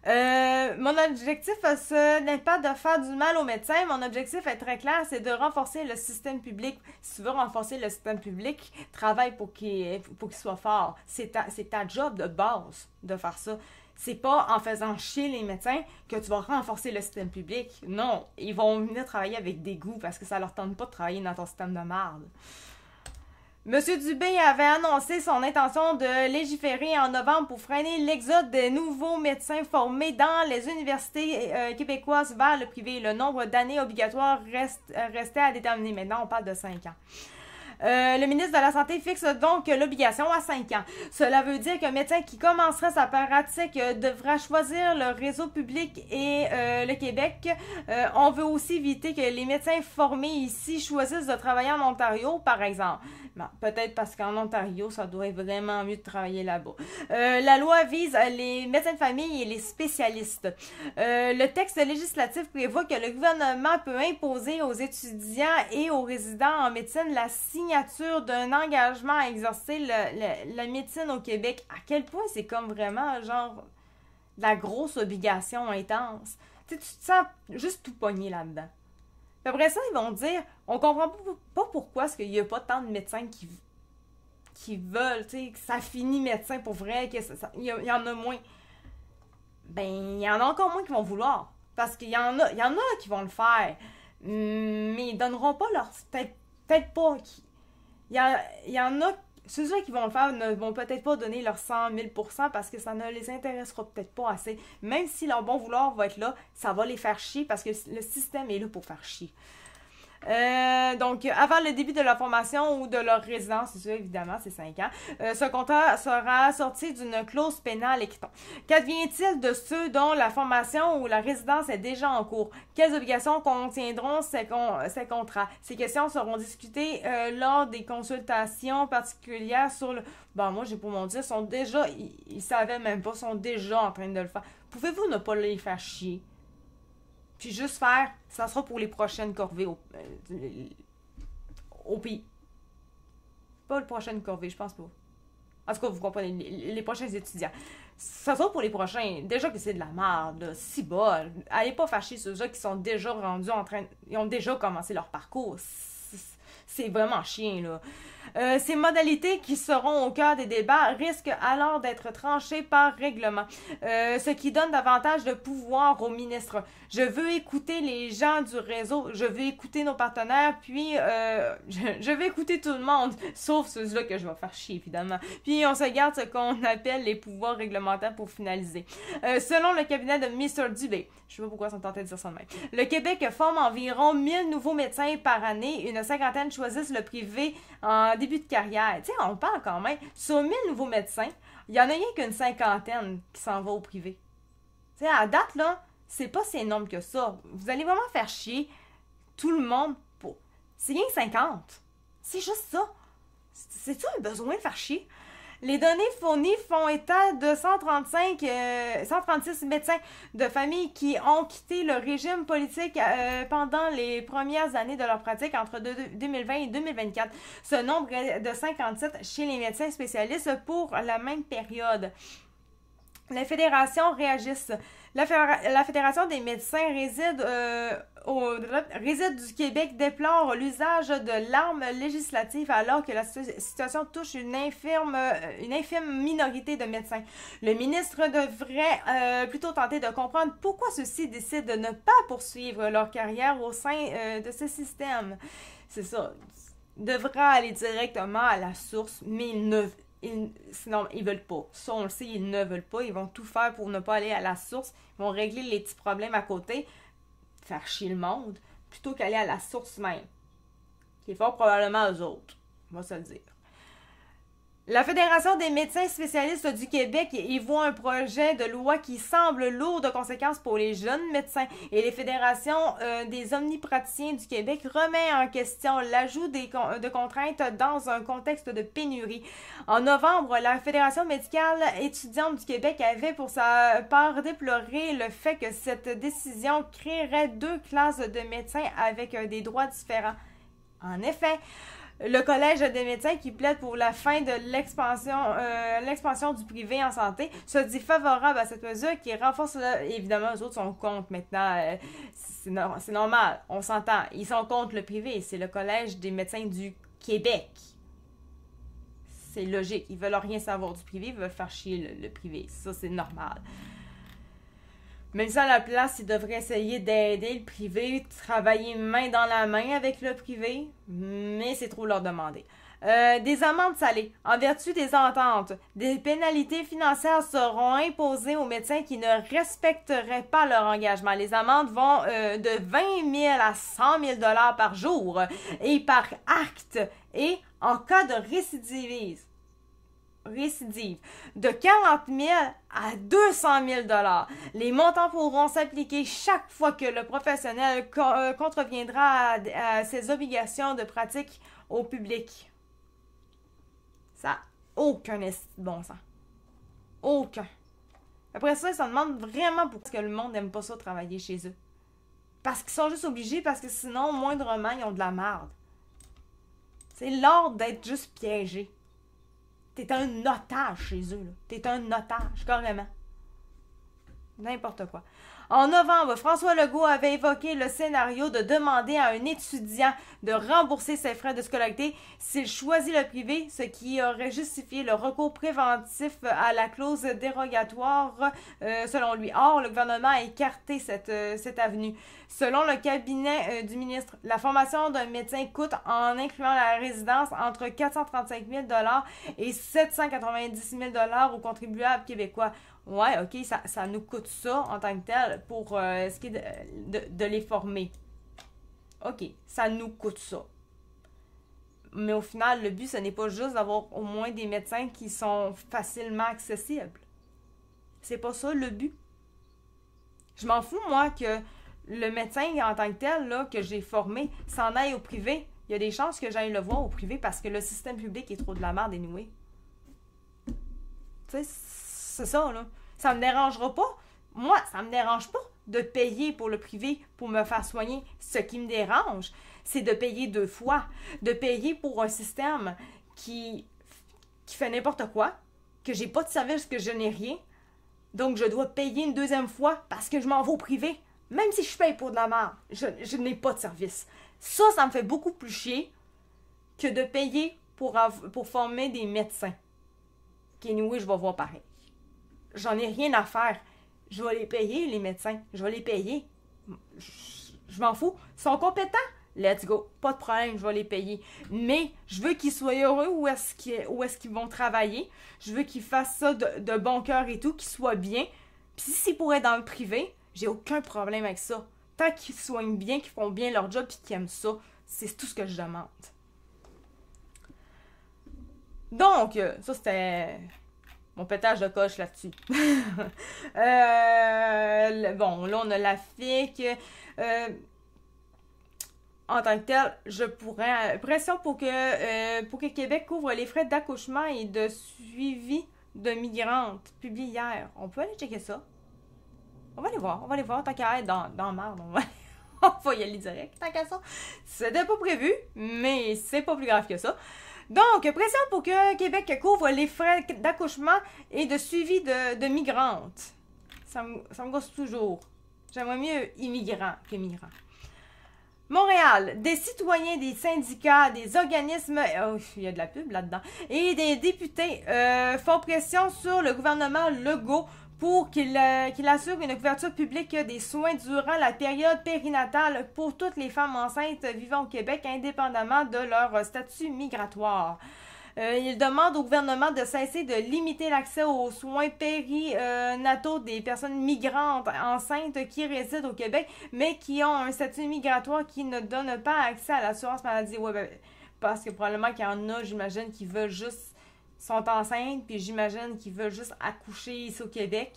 Mon objectif, ce n'est pas de faire du mal aux médecins. Mon objectif est très clair, c'est de renforcer le système public. Si tu veux renforcer le système public, travaille pour qu'il soit fort. C'est ta job de base de faire ça. C'est pas en faisant chier les médecins que tu vas renforcer le système public. Non, ils vont venir travailler avec dégoût parce que ça leur tente pas de travailler dans ton système de merde. Monsieur Dubé avait annoncé son intention de légiférer en novembre pour freiner l'exode des nouveaux médecins formés dans les universités québécoises vers le privé. Le nombre d'années obligatoires restait à déterminer. Maintenant, on parle de 5 ans. Le ministre de la Santé fixe donc l'obligation à 5 ans. Cela veut dire qu'un médecin qui commencerait sa pratique devra choisir le réseau public et le Québec. On veut aussi éviter que les médecins formés ici choisissent de travailler en Ontario, par exemple. Bon, peut-être parce qu'en Ontario, ça doit être vraiment mieux de travailler là-bas. La loi vise les médecins de famille et les spécialistes. Le texte législatif prévoit que le gouvernement peut imposer aux étudiants et aux résidents en médecine la signature d'un engagement à exercer la médecine au Québec. À quel point c'est comme vraiment, genre, la grosse obligation intense. Tu sais, tu te sens juste tout pogné là-dedans. Puis après ça, ils vont dire, on comprend pas pourquoi est-ce qu'il n'y a pas tant de médecins qui veulent, tu sais, que ça finit médecin pour vrai, qu'il y en a moins. Ben, il y en a encore moins qui vont vouloir. Parce qu'il y en a qui vont le faire. Mais ils donneront pas leur... Peut-être pas. Il y en a... Ceux-là qui vont le faire ne vont peut-être pas donner leur 100 000 % parce que ça ne les intéressera peut-être pas assez. Même si leur bon vouloir va être là, ça va les faire chier parce que le système est là pour faire chier. Donc, avant le début de leur formation ou de leur résidence, c'est ça, évidemment, c'est 5 ans, ce contrat sera sorti d'une clause pénale écriton. Qu'advient-il de ceux dont la formation ou la résidence est déjà en cours? Quelles obligations contiendront ces contrats? Ces questions seront discutées lors des consultations particulières sur le... Bon, moi, j'ai pour mon dire, ils savaient même pas, sont déjà en train de le faire. Pouvez-vous ne pas les faire chier? Puis juste faire, ça sera pour les prochaines corvées au pays. Pas le prochaine corvée, je pense pas. En tout cas, vous comprenez, les prochains étudiants. Ça sera pour les prochains. Déjà que c'est de la merde, là, si bas. Allez pas fâcher ceux-là qui sont déjà rendus ils ont déjà commencé leur parcours. C'est vraiment chien, là. Ces modalités qui seront au cœur des débats risquent alors d'être tranchées par règlement, ce qui donne davantage de pouvoir au ministre. Je veux écouter les gens du réseau, je veux écouter nos partenaires, puis je veux écouter tout le monde, sauf ceux-là que je vais faire chier, évidemment. Puis on se garde ce qu'on appelle les pouvoirs réglementaires pour finaliser. Selon le cabinet de Mr. Dubé, je sais pas pourquoi ça me tentait de dire ça de même, le Québec forme environ 1000 nouveaux médecins par année, une cinquantaine choisissent le privé en début de carrière. Tu sais, on parle quand même, sur 1000 nouveaux médecins, il y en a rien qu'une cinquantaine qui s'en va au privé. Tu sais, à date, là, c'est pas si énorme que ça. Vous allez vraiment faire chier tout le monde pour... C'est rien que 50. C'est juste ça. C'est ça un besoin de faire chier? Les données fournies font état de 136 médecins de famille qui ont quitté le régime politique pendant les premières années de leur pratique entre 2020 et 2024. Ce nombre est de 57 chez les médecins spécialistes pour la même période. Les fédérations réagissent. La Fédération des médecins réside du Québec déplore l'usage de l'arme législative alors que la situation touche une infime minorité de médecins. Le ministre devrait plutôt tenter de comprendre pourquoi ceux-ci décident de ne pas poursuivre leur carrière au sein de ce système. C'est ça. Il devra aller directement à la source, mais sinon, ils veulent pas. Ça, on le sait, ils ne veulent pas. Ils vont tout faire pour ne pas aller à la source. Ils vont régler les petits problèmes à côté, faire chier le monde, plutôt qu'aller à la source même. Qui est fort probablement eux autres. On va se le dire. La Fédération des médecins spécialistes du Québec y voit un projet de loi qui semble lourd de conséquences pour les jeunes médecins et les fédérations des omnipraticiens du Québec remet en question l'ajout de contraintes dans un contexte de pénurie. En novembre, la Fédération médicale étudiante du Québec avait pour sa part déploré le fait que cette décision créerait 2 classes de médecins avec des droits différents. En effet, le Collège des médecins qui plaide pour la fin de l'expansion du privé en santé se dit favorable à cette mesure qui renforce... Évidemment, eux autres sont contre maintenant. C'est normal, on s'entend. Ils sont contre le privé. C'est le Collège des médecins du Québec. C'est logique. Ils veulent rien savoir du privé. Ils veulent faire chier le privé. Ça, c'est normal. Même si à la place, ils devraient essayer d'aider le privé, travailler main dans la main avec le privé, mais c'est trop leur demander. Des amendes salées. En vertu des ententes, des pénalités financières seront imposées aux médecins qui ne respecteraient pas leur engagement. Les amendes vont de 20 000 à 100 000 $ par jour et par acte et en cas de récidive de 40 000 à 200 000 $. Les montants pourront s'appliquer chaque fois que le professionnel contreviendra à ses obligations de pratique au public. Ça n'a aucun bon sens. Aucun. Après ça, ils se demandent vraiment pourquoi que le monde n'aime pas ça travailler chez eux. Parce qu'ils sont juste obligés, parce que sinon, moindrement, ils ont de la merde. C'est l'ordre d'être juste piégé. T'es un otage chez eux, là. T'es un otage, carrément. N'importe quoi. En novembre, François Legault avait évoqué le scénario de demander à un étudiant de rembourser ses frais de scolarité s'il choisit le privé, ce qui aurait justifié le recours préventif à la clause dérogatoire selon lui. Or, le gouvernement a écarté cette avenue. Selon le cabinet du ministre, la formation d'un médecin coûte, en incluant la résidence, entre 435 000 $ et 790 000 $ aux contribuables québécois. Ouais, ok, ça nous coûte ça en tant que tel pour ce qui est de les former. Ok, ça nous coûte ça. Mais au final, le but, ce n'est pas juste d'avoir au moins des médecins qui sont facilement accessibles. C'est pas ça le but. Je m'en fous, moi, que le médecin en tant que tel, là, que j'ai formé, s'en aille au privé. Il y a des chances que j'aille le voir au privé parce que le système public est trop de la merde anyway. Tu sais, c'est ça, là. Ça me dérangera pas. Moi, ça me dérange pas de payer pour le privé pour me faire soigner. Ce qui me dérange, c'est de payer 2 fois. De payer pour un système qui qui fait n'importe quoi, que j'ai pas de service, que je n'ai rien, donc je dois payer une deuxième fois parce que je m'en vais au privé. Même si je paye pour de la merde, je n'ai pas de service. Ça me fait beaucoup plus chier que de payer pour former des médecins. Oui, je vais voir pareil. J'en ai rien à faire. Je vais les payer, les médecins. Je vais les payer. Je m'en fous. Ils sont compétents? Let's go. Pas de problème, je vais les payer. Mais je veux qu'ils soient heureux où est-ce qu'ils vont travailler. Je veux qu'ils fassent ça de bon cœur et tout, qu'ils soient bien. Puis si c'est pour être dans le privé, j'ai aucun problème avec ça. Tant qu'ils soignent bien, qu'ils font bien leur job et qu'ils aiment ça, c'est tout ce que je demande. Donc, ça c'était mon pétage de coche là-dessus. Bon, là on a la FIC. En tant que tel, je pourrais... Pression pour que Québec couvre les frais d'accouchement et de suivi de migrantes, publié hier. On peut aller checker ça. On va aller voir, tant qu'à être dans marde, on va y aller direct, tant qu'à ça. C'était pas prévu, mais c'est pas plus grave que ça. Donc, pression pour que Québec couvre les frais d'accouchement et de suivi de migrantes. Ça me gosse toujours. J'aimerais mieux immigrants que migrants. Montréal, des citoyens, des syndicats, des organismes, il y a de la pub là-dedans, et des députés font pression sur le gouvernement Legault pour qu'il assure une couverture publique des soins durant la période périnatale pour toutes les femmes enceintes vivant au Québec, indépendamment de leur statut migratoire. Il demande au gouvernement de cesser de limiter l'accès aux soins périnataux des personnes migrantes enceintes qui résident au Québec, mais qui ont un statut migratoire qui ne donne pas accès à l'assurance maladie. Ouais, ben, parce que probablement qu'il y en a, j'imagine, qui veulent juste... sont enceintes, puis j'imagine qu'ils veulent juste accoucher ici au Québec.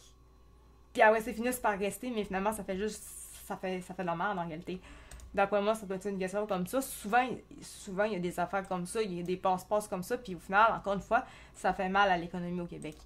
Puis après, c'est finissent par rester, mais finalement, ça fait de la merde en réalité. D'après moi, ça peut être une question comme ça. Souvent, il y a des affaires comme ça, il y a des passe-passe comme ça, puis au final, encore une fois, ça fait mal à l'économie au Québec.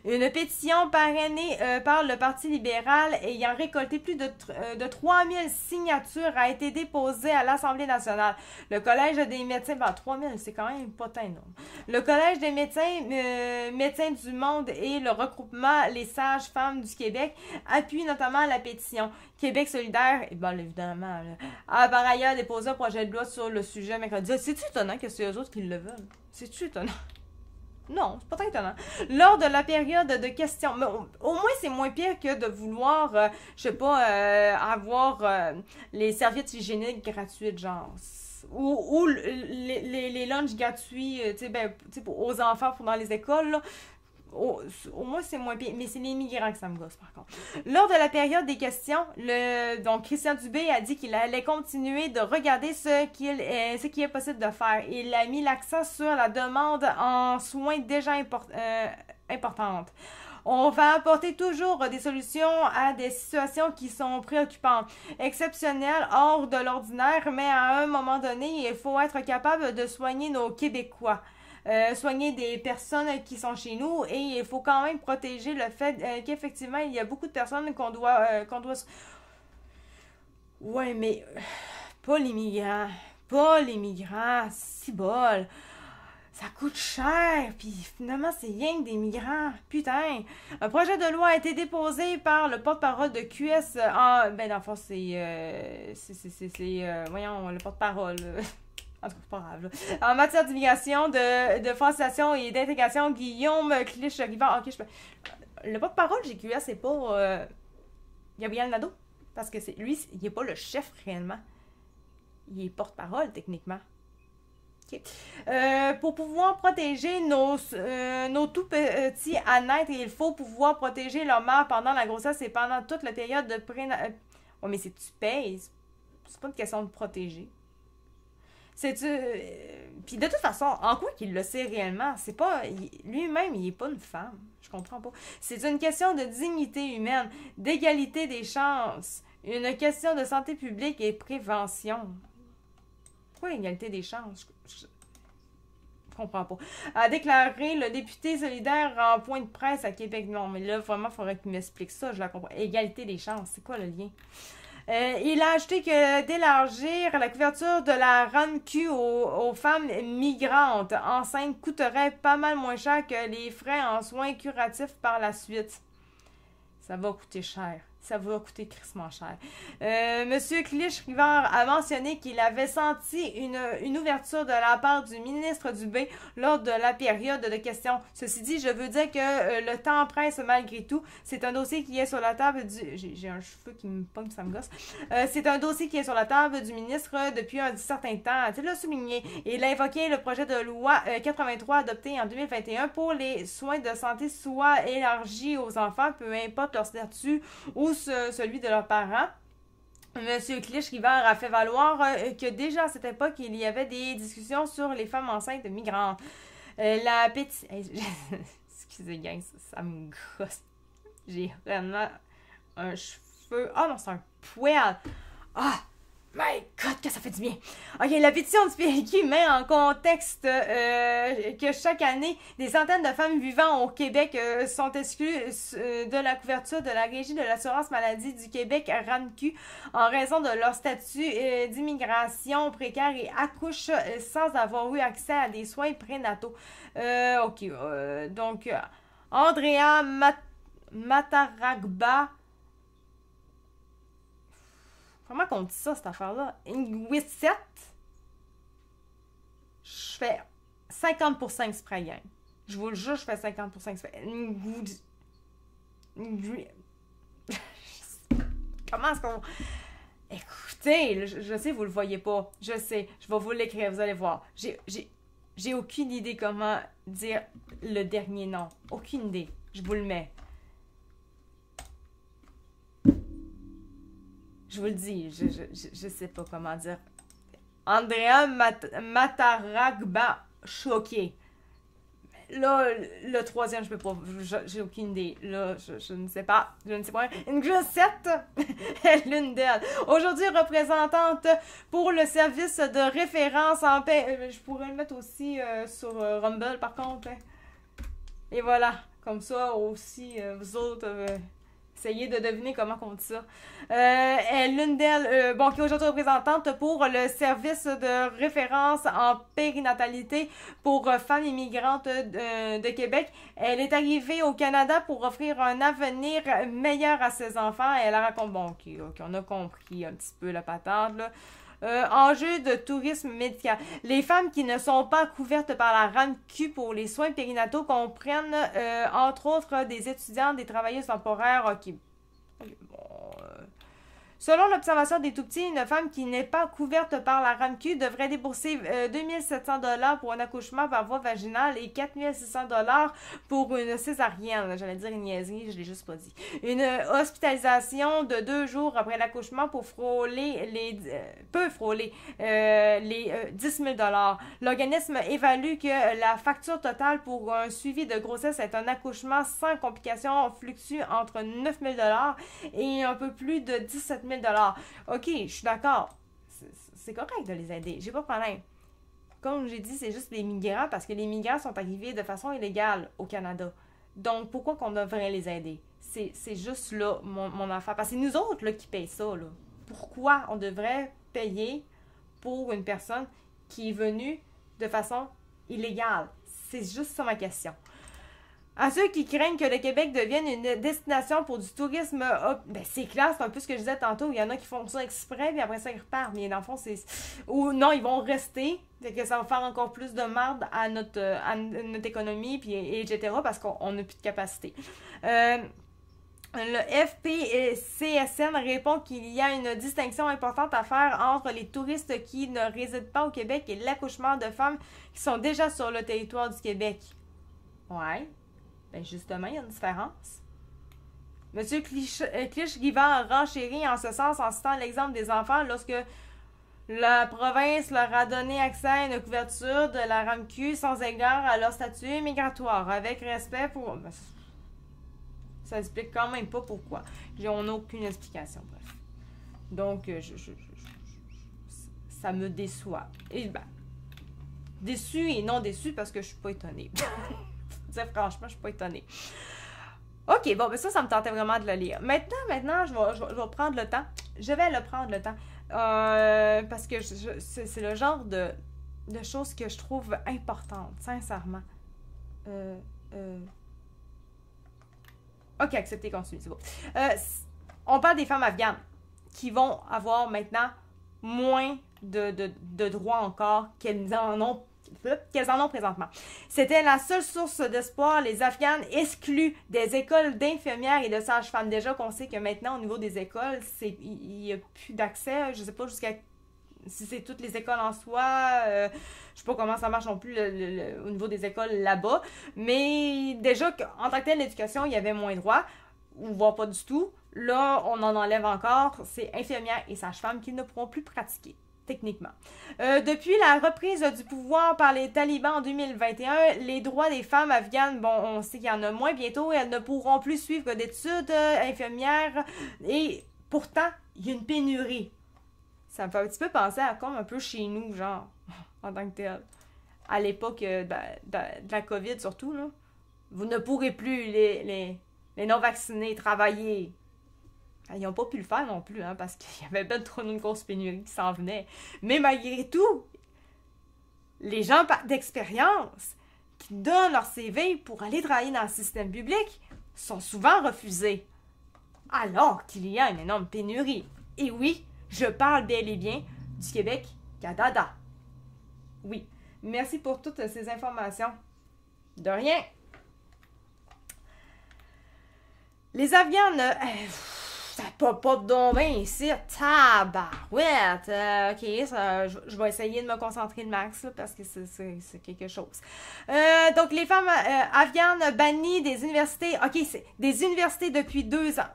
Une pétition parrainée par le Parti libéral ayant récolté plus de 3000 signatures a été déposée à l'Assemblée nationale. Le Collège des médecins, 3000, c'est quand même pas tant énorme. Le Collège des médecins du monde et le regroupement Les Sages-Femmes du Québec appuient notamment la pétition. Québec solidaire, et bien évidemment, a par ailleurs déposé un projet de loi sur le sujet mercredi. C'est-tu étonnant que c'est eux autres qui le veulent? C'est-tu étonnant? Non, c'est pas très étonnant. Lors de la période de questions, mais au moins c'est moins pire que de vouloir, avoir les serviettes hygiéniques gratuites, genre, ou les lunchs gratuits, aux enfants dans les écoles, là. Au moins, c'est moins pire. Mais c'est les migrants que ça me gosse, par contre. Lors de la période des questions, donc Christian Dubé a dit qu'il allait continuer de regarder ce qui est possible de faire. Il a mis l'accent sur la demande en soins déjà importante. On va apporter toujours des solutions à des situations qui sont préoccupantes, exceptionnelles, hors de l'ordinaire, mais à un moment donné, il faut être capable de soigner nos Québécois. Soigner des personnes qui sont chez nous et il faut quand même protéger le fait qu'effectivement il y a beaucoup de personnes qu'on doit ouais, mais pas les migrants, si bol, ça coûte cher, puis finalement c'est rien que des migrants, putain. Un projet de loi a été déposé par le porte-parole de QS dans le fond voyons, le porte-parole en tout cas, c'est pas grave, là. En matière d'immigration, de francisation et d'intégration, Guillaume Clich-Rivard. Ok, le porte-parole GQS, c'est pas Gabriel Nadeau. Parce que lui, il n'est pas le chef réellement. Il est porte-parole, techniquement. Okay. Pour pouvoir protéger nos tout petits à naître, il faut pouvoir protéger leur mère pendant la grossesse et pendant toute la période de oh, mais si tu payes, c'est pas une question de protéger. Puis de toute façon, en quoi qu'il le sait réellement? C'est pas... Lui-même, il est pas une femme. Je comprends pas. C'est une question de dignité humaine, d'égalité des chances, une question de santé publique et prévention. Pourquoi l'égalité des chances? Je comprends pas. A déclaré le député solidaire en point de presse à Québec. Non, mais là, vraiment, il faudrait qu'il m'explique ça. Je la comprends. Égalité des chances, c'est quoi le lien? Il a ajouté que d'élargir la couverture de la RAMQ aux femmes migrantes enceintes coûterait pas mal moins cher que les frais en soins curatifs par la suite. Ça va coûter cher. Ça va coûter crissement cher. Monsieur Clich-Rivard a mentionné qu'il avait senti une ouverture de la part du ministre Dubé lors de la période de questions. Ceci dit, je veux dire que le temps presse malgré tout. C'est un dossier qui est sur la table du... J'ai un cheveu qui me pogne, ça me gosse. C'est un dossier qui est sur la table du ministre depuis un certain temps. Tu l'as souligné. Il a évoqué le projet de loi 83 adopté en 2021 pour les soins de santé soit élargis aux enfants, peu importe leur statut ou celui de leurs parents. Monsieur Clich-Rivard a fait valoir que déjà à cette époque, il y avait des discussions sur les femmes enceintes migrantes. La pétition... Excusez, gang, ça me gosse. J'ai vraiment un cheveu... Ah non, c'est un poil. Ah! My God, que ça fait du bien! Ok, la pétition du PLQ met en contexte que chaque année, des centaines de femmes vivant au Québec sont exclues de la couverture de la Régie de l'assurance maladie du Québec, RAMQ, en raison de leur statut d'immigration précaire et accouchent sans avoir eu accès à des soins prénataux. Donc, Andrea Mataragba. Comment qu'on dit ça, cette affaire-là? Ingwisset. Je fais 50% exprès, gang. Je vous le jure, je fais 50% exprès. Comment est-ce qu'on... Écoutez, je sais, vous le voyez pas. Je sais, je vais vous l'écrire, vous allez voir. J'ai aucune idée comment dire le dernier nom. Aucune idée. Je vous le mets. Je vous le dis, je sais pas comment dire. Andrea Mataragba, choqué. Là, le troisième, je peux pas. J'ai aucune idée. Là, je ne sais pas. Je ne sais pas. Une grossette est l'une d'elles. Aujourd'hui, représentante pour le service de référence en paix. Je pourrais le mettre aussi sur Rumble, par contre. Hein. Et voilà. Comme ça, aussi, vous autres... Essayez de deviner comment on dit ça. L'une d'elles, qui est aujourd'hui représentante pour le service de référence en périnatalité pour femmes immigrantes de Québec. Elle est arrivée au Canada pour offrir un avenir meilleur à ses enfants. Elle a raconté, on a compris un petit peu la patente, là. Enjeu de tourisme médical. Les femmes qui ne sont pas couvertes par la RAMQ pour les soins périnataux comprennent, entre autres, des étudiantes, des travailleuses temporaires. Selon l'observation des tout-petits, une femme qui n'est pas couverte par la RAMQ devrait débourser 2700 $ pour un accouchement par voie vaginale et 4600 $, pour une césarienne. J'allais dire une niaiserie, je l'ai juste pas dit. Une hospitalisation de 2 jours après l'accouchement peut frôler les 10 000 $. L'organisme évalue que la facture totale pour un suivi de grossesse est un accouchement sans complications fluctue entre 9 000 $ et un peu plus de 17 000 $. OK, je suis d'accord. C'est correct de les aider. J'ai pas de problème. Comme j'ai dit, c'est juste les migrants parce que les migrants sont arrivés de façon illégale au Canada. Donc, pourquoi qu'on devrait les aider? C'est juste là mon affaire. Parce que c'est nous autres là, qui payent ça. Là. Pourquoi on devrait payer pour une personne qui est venue de façon illégale? C'est juste ça ma question. À ceux qui craignent que le Québec devienne une destination pour du tourisme, c'est clair, c'est un peu ce que je disais tantôt. Il y en a qui font ça exprès, puis après ça, ils repartent. Mais dans le fond, c'est... Ou non, ils vont rester, c'est que ça va faire encore plus de merde à notre économie, puis etc., parce qu'on n'a plus de capacité. Le FPCSN répond qu'il y a une distinction importante à faire entre les touristes qui ne résident pas au Québec et l'accouchement de femmes qui sont déjà sur le territoire du Québec. Ouais. Ben justement, il y a une différence. Monsieur Clich-Rivard renchérit en ce sens en citant l'exemple des enfants lorsque la province leur a donné accès à une couverture de la RAMQ sans égard à leur statut migratoire, avec respect pour... Ben, ça explique quand même pas pourquoi. On n'a aucune explication, bref. Donc, ça me déçoit. Et ben, déçu et non déçu parce que je suis pas étonnée. Franchement, je suis pas étonnée. OK, bon, ben ça me tentait vraiment de le lire. Maintenant, je vais prendre le temps. Je vais le prendre le temps. Parce que c'est le genre de choses que je trouve importantes, sincèrement. OK, accepté, continue, c'est bon. On parle des femmes afghanes qui vont avoir maintenant moins de droits encore qu'elles en ont présentement. C'était la seule source d'espoir. Les Afghanes exclues des écoles d'infirmières et de sages-femmes. Déjà qu'on sait que maintenant, au niveau des écoles, il n'y a plus d'accès. Je ne sais pas jusqu'à si c'est toutes les écoles en soi. Je ne sais pas comment ça marche non plus au niveau des écoles là-bas. Mais déjà, en tant que telle, l'éducation, il y avait moins droit. Ou voire pas du tout. Là, on en enlève encore. C'est infirmières et sages-femmes qui ne pourront plus pratiquer. Techniquement. Depuis la reprise du pouvoir par les talibans en 2021, les droits des femmes afghanes, bon, on sait qu'il y en a moins bientôt et elles ne pourront plus suivre d'études infirmières et pourtant, il y a une pénurie. Ça me fait un petit peu penser à comme un peu chez nous, genre, en tant que tel. À l'époque de la COVID surtout, là. Vous ne pourrez plus, les non-vaccinés, travailler. Ils n'ont pas pu le faire non plus, hein, parce qu'il y avait bien trop une grosse pénurie qui s'en venait. Mais malgré tout, les gens d'expérience qui donnent leur CV pour aller travailler dans le système public sont souvent refusés. Alors qu'il y a une énorme pénurie. Et oui, je parle bel et bien du Québec Canada. Oui, merci pour toutes ces informations. De rien. Les Afghanes... ça pop donc bien ici. Tabarouette. OK, je vais essayer de me concentrer le max, là, parce que c'est quelque chose. Donc, les femmes afghanes bannies des universités. OK, c'est des universités depuis 2 ans.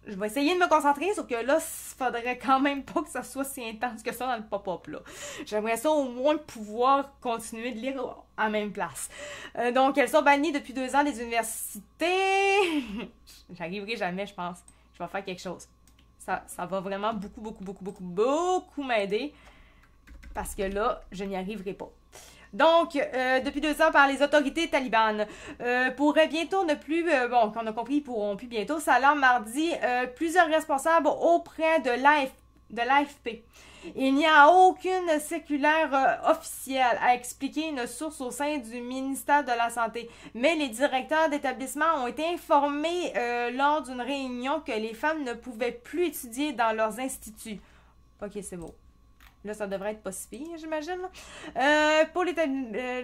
Je vais essayer de me concentrer, sauf que là, il faudrait quand même pas que ça soit si intense que ça dans le pop-up, là. J'aimerais ça au moins pouvoir continuer de lire à la même place. Donc, elles sont bannies depuis 2 ans des universités. J'arriverai jamais, je pense. Je vais faire quelque chose. Ça va vraiment beaucoup m'aider. Parce que là, je n'y arriverai pas. Donc, depuis 2 ans, par les autorités talibanes, pourraient bientôt ne plus, bon, qu'on a compris, ils pourront plus bientôt, ça l'a mardi, plusieurs responsables auprès de l'AFP. Il n'y a aucune circulaire officielle, a expliqué une source au sein du ministère de la Santé. Mais les directeurs d'établissement ont été informés lors d'une réunion que les femmes ne pouvaient plus étudier dans leurs instituts. OK, c'est beau. Là, ça devrait être pas si pire, j'imagine. Pour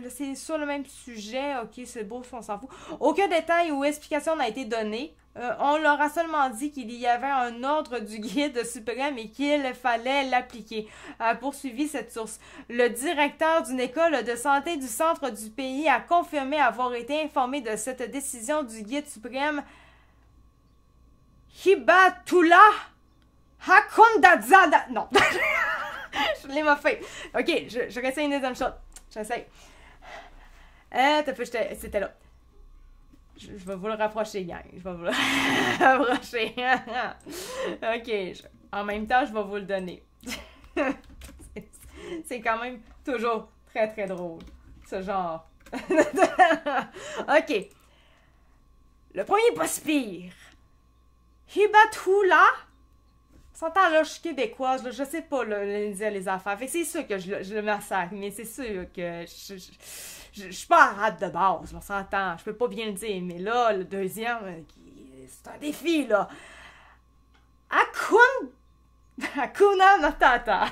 c'est sur le même sujet. OK, c'est beau, on s'en fout. Aucun détail ou explication n'a été donné. On leur a seulement dit qu'il y avait un ordre du guide suprême et qu'il fallait l'appliquer. A poursuivi cette source. Le directeur d'une école de santé du centre du pays a confirmé avoir été informé de cette décision du guide suprême. Hibatullah Hakundadzada. Non. Je l'ai ma fait. OK, je réessaye une deuxième shot. J'essaye. C'était là. Je vais vous le rapprocher, gang. Je vais vous le rapprocher. OK. En même temps, je vais vous le donner. C'est quand même toujours très, très drôle. Ce genre. OK. Le premier pas si pire. Hibatullah. S'entend là, je suis québécoise, là, je sais pas là, les affaires. Fait que c'est sûr que je le massacre, mais c'est sûr que je suis pas arabe de base, on s'entend. Je peux pas bien le dire, mais là, le deuxième, c'est un défi, là. Hakuna Matata.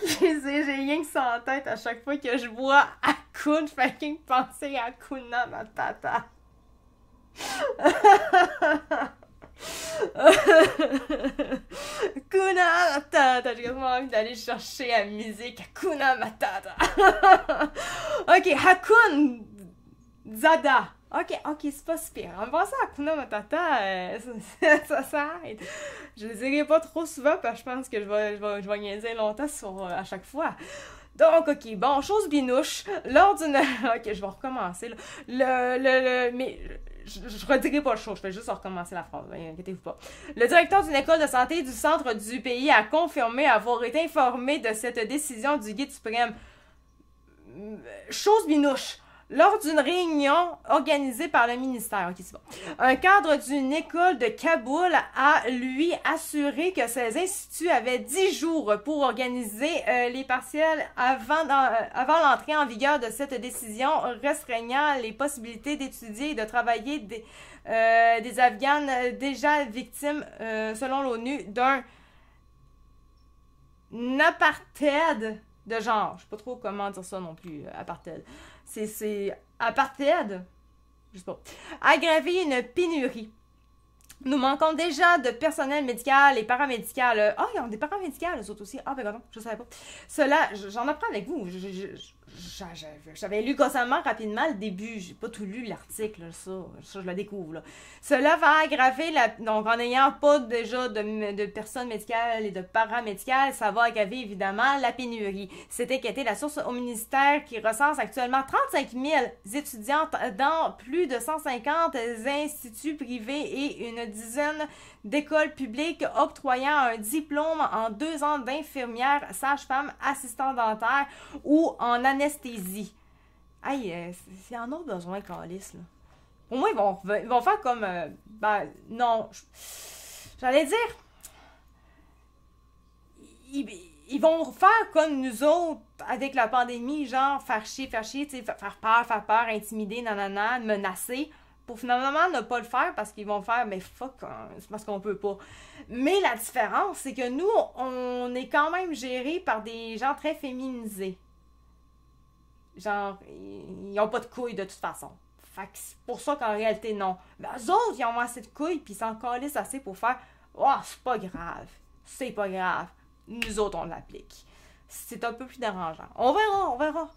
Excusez, j'ai rien que ça en tête à chaque fois que je vois Hakun, je fais rien que penser à Hakuna Matata. Hakuna Matata, j'ai vraiment envie d'aller chercher la musique. Hakuna Matata. OK, Hakun Zada. OK, c'est pas si pire. En pensant à Hakuna Matata, ça aide. Je le dirai pas trop souvent parce que je pense que je vais niaiser longtemps à chaque fois. Donc, OK, bon, chose binouche. Lors d'une... OK, je vais recommencer. Là. Mais... Je redirai pas le show, je vais juste recommencer la phrase, inquiétez-vous pas. Le directeur d'une école de santé du centre du pays a confirmé avoir été informé de cette décision du guide suprême. Chose binouche. Lors d'une réunion organisée par le ministère, ok, c'est bon, un cadre d'une école de Kaboul a, lui, assuré que ces instituts avaient 10 jours pour organiser les partiels avant l'entrée en vigueur de cette décision restreignant les possibilités d'étudier et de travailler des Afghanes déjà victimes, selon l'ONU, d'un apartheid de genre. Je sais pas trop comment dire ça non plus, apartheid. C'est apartheid, je sais pas. Aggraver une pénurie. Nous manquons déjà de personnel médical et paramédical. Ah, ils ont des paramédicales, eux autres aussi. Ah, ben non, je savais pas. Cela, j'en apprends avec vous. J'avais lu constamment rapidement le début. J'ai pas tout lu l'article, ça je le découvre. Là. Cela va aggraver donc en n'ayant pas déjà de personnes médicales et de paramédicales, ça va aggraver évidemment la pénurie. C'est inquiété la source au ministère qui recense actuellement 35 000 étudiantes dans plus de 150 instituts privés et une dizaine d'écoles publiques octroyant un diplôme en 2 ans d'infirmière, sage-femme, assistant dentaire ou en anesthésie. Aïe, ils en ont besoin, Calice, là. Au moins, ils vont faire comme... non. J'allais dire... Ils vont faire comme nous autres avec la pandémie, genre faire chier, faire peur, intimider, nanana, menacer, pour finalement ne pas le faire parce qu'ils vont faire, mais fuck, c'est parce qu'on peut pas. Mais la différence, c'est que nous, on est quand même gérés par des gens très féminisés. Genre, ils ont pas de couilles de toute façon. Fait que c'est pour ça qu'en réalité, non. Mais eux autres, ils ont assez de couilles, puis ils s'en calissent assez pour faire « Oh, c'est pas grave. C'est pas grave. Nous autres, on l'applique. » C'est un peu plus dérangeant. On verra.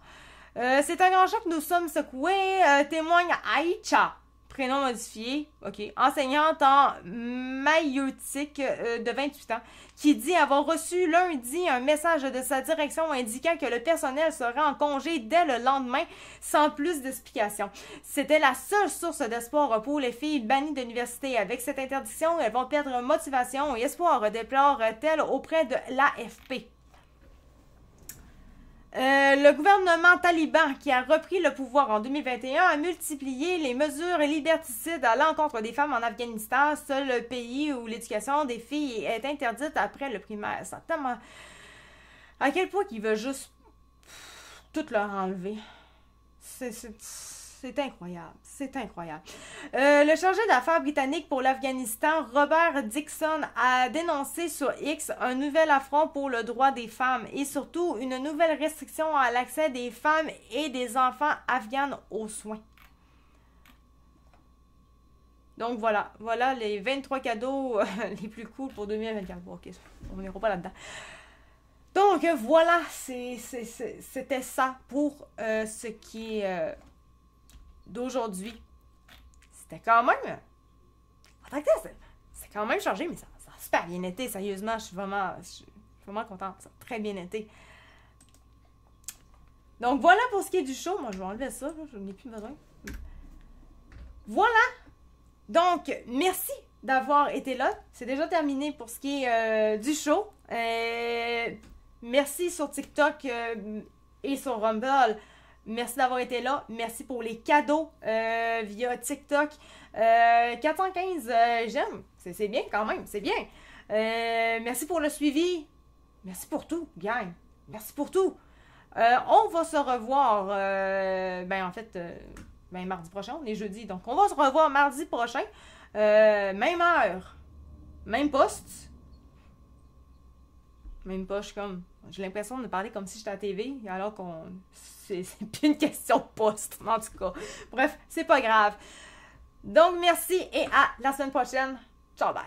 C'est un grand choc que nous sommes secoués. Témoigne Aïcha. Prénom modifié, ok, enseignante en maïeutique de 28 ans, qui dit avoir reçu lundi un message de sa direction indiquant que le personnel serait en congé dès le lendemain, sans plus d'explications. C'était la seule source d'espoir pour les filles bannies de l'université. Avec cette interdiction, elles vont perdre motivation et espoir, déplore-t-elle auprès de l'AFP. Le gouvernement taliban qui a repris le pouvoir en 2021 a multiplié les mesures liberticides à l'encontre des femmes en Afghanistan, seul pays où l'éducation des filles est interdite après le primaire. Ça tellement... À quel point qu'ils veulent juste tout leur enlever. C'est incroyable. C'est incroyable. Le chargé d'affaires britannique pour l'Afghanistan, Robert Dixon, a dénoncé sur X un nouvel affront pour le droit des femmes et surtout une nouvelle restriction à l'accès des femmes et des enfants afghanes aux soins. Donc voilà. Voilà les 23 cadeaux les plus cool pour 2024. Bon, ok, on n'ira pas là-dedans. Donc voilà, c'était ça pour ce qui est... d'aujourd'hui. C'était quand même... c'est quand même changé, mais ça a super bien été, sérieusement. Je suis vraiment contente. Ça a très bien été. Donc, voilà pour ce qui est du show. Moi, je vais enlever ça. Je n'en ai plus besoin. Voilà. Donc, merci d'avoir été là. C'est déjà terminé pour ce qui est du show. Merci sur TikTok et sur Rumble. Merci d'avoir été là. Merci pour les cadeaux via TikTok. 415 j'aime. C'est bien quand même. C'est bien. Merci pour le suivi. Merci pour tout, gang. Merci pour tout. On va se revoir mardi prochain. On est jeudi. Donc, on va se revoir mardi prochain. Même heure. Même poste. Même pas, j'ai l'impression de parler comme si j'étais à la TV, alors c'est plus une question de poste, en tout cas. Bref, c'est pas grave. Donc, merci et à la semaine prochaine. Ciao, bye!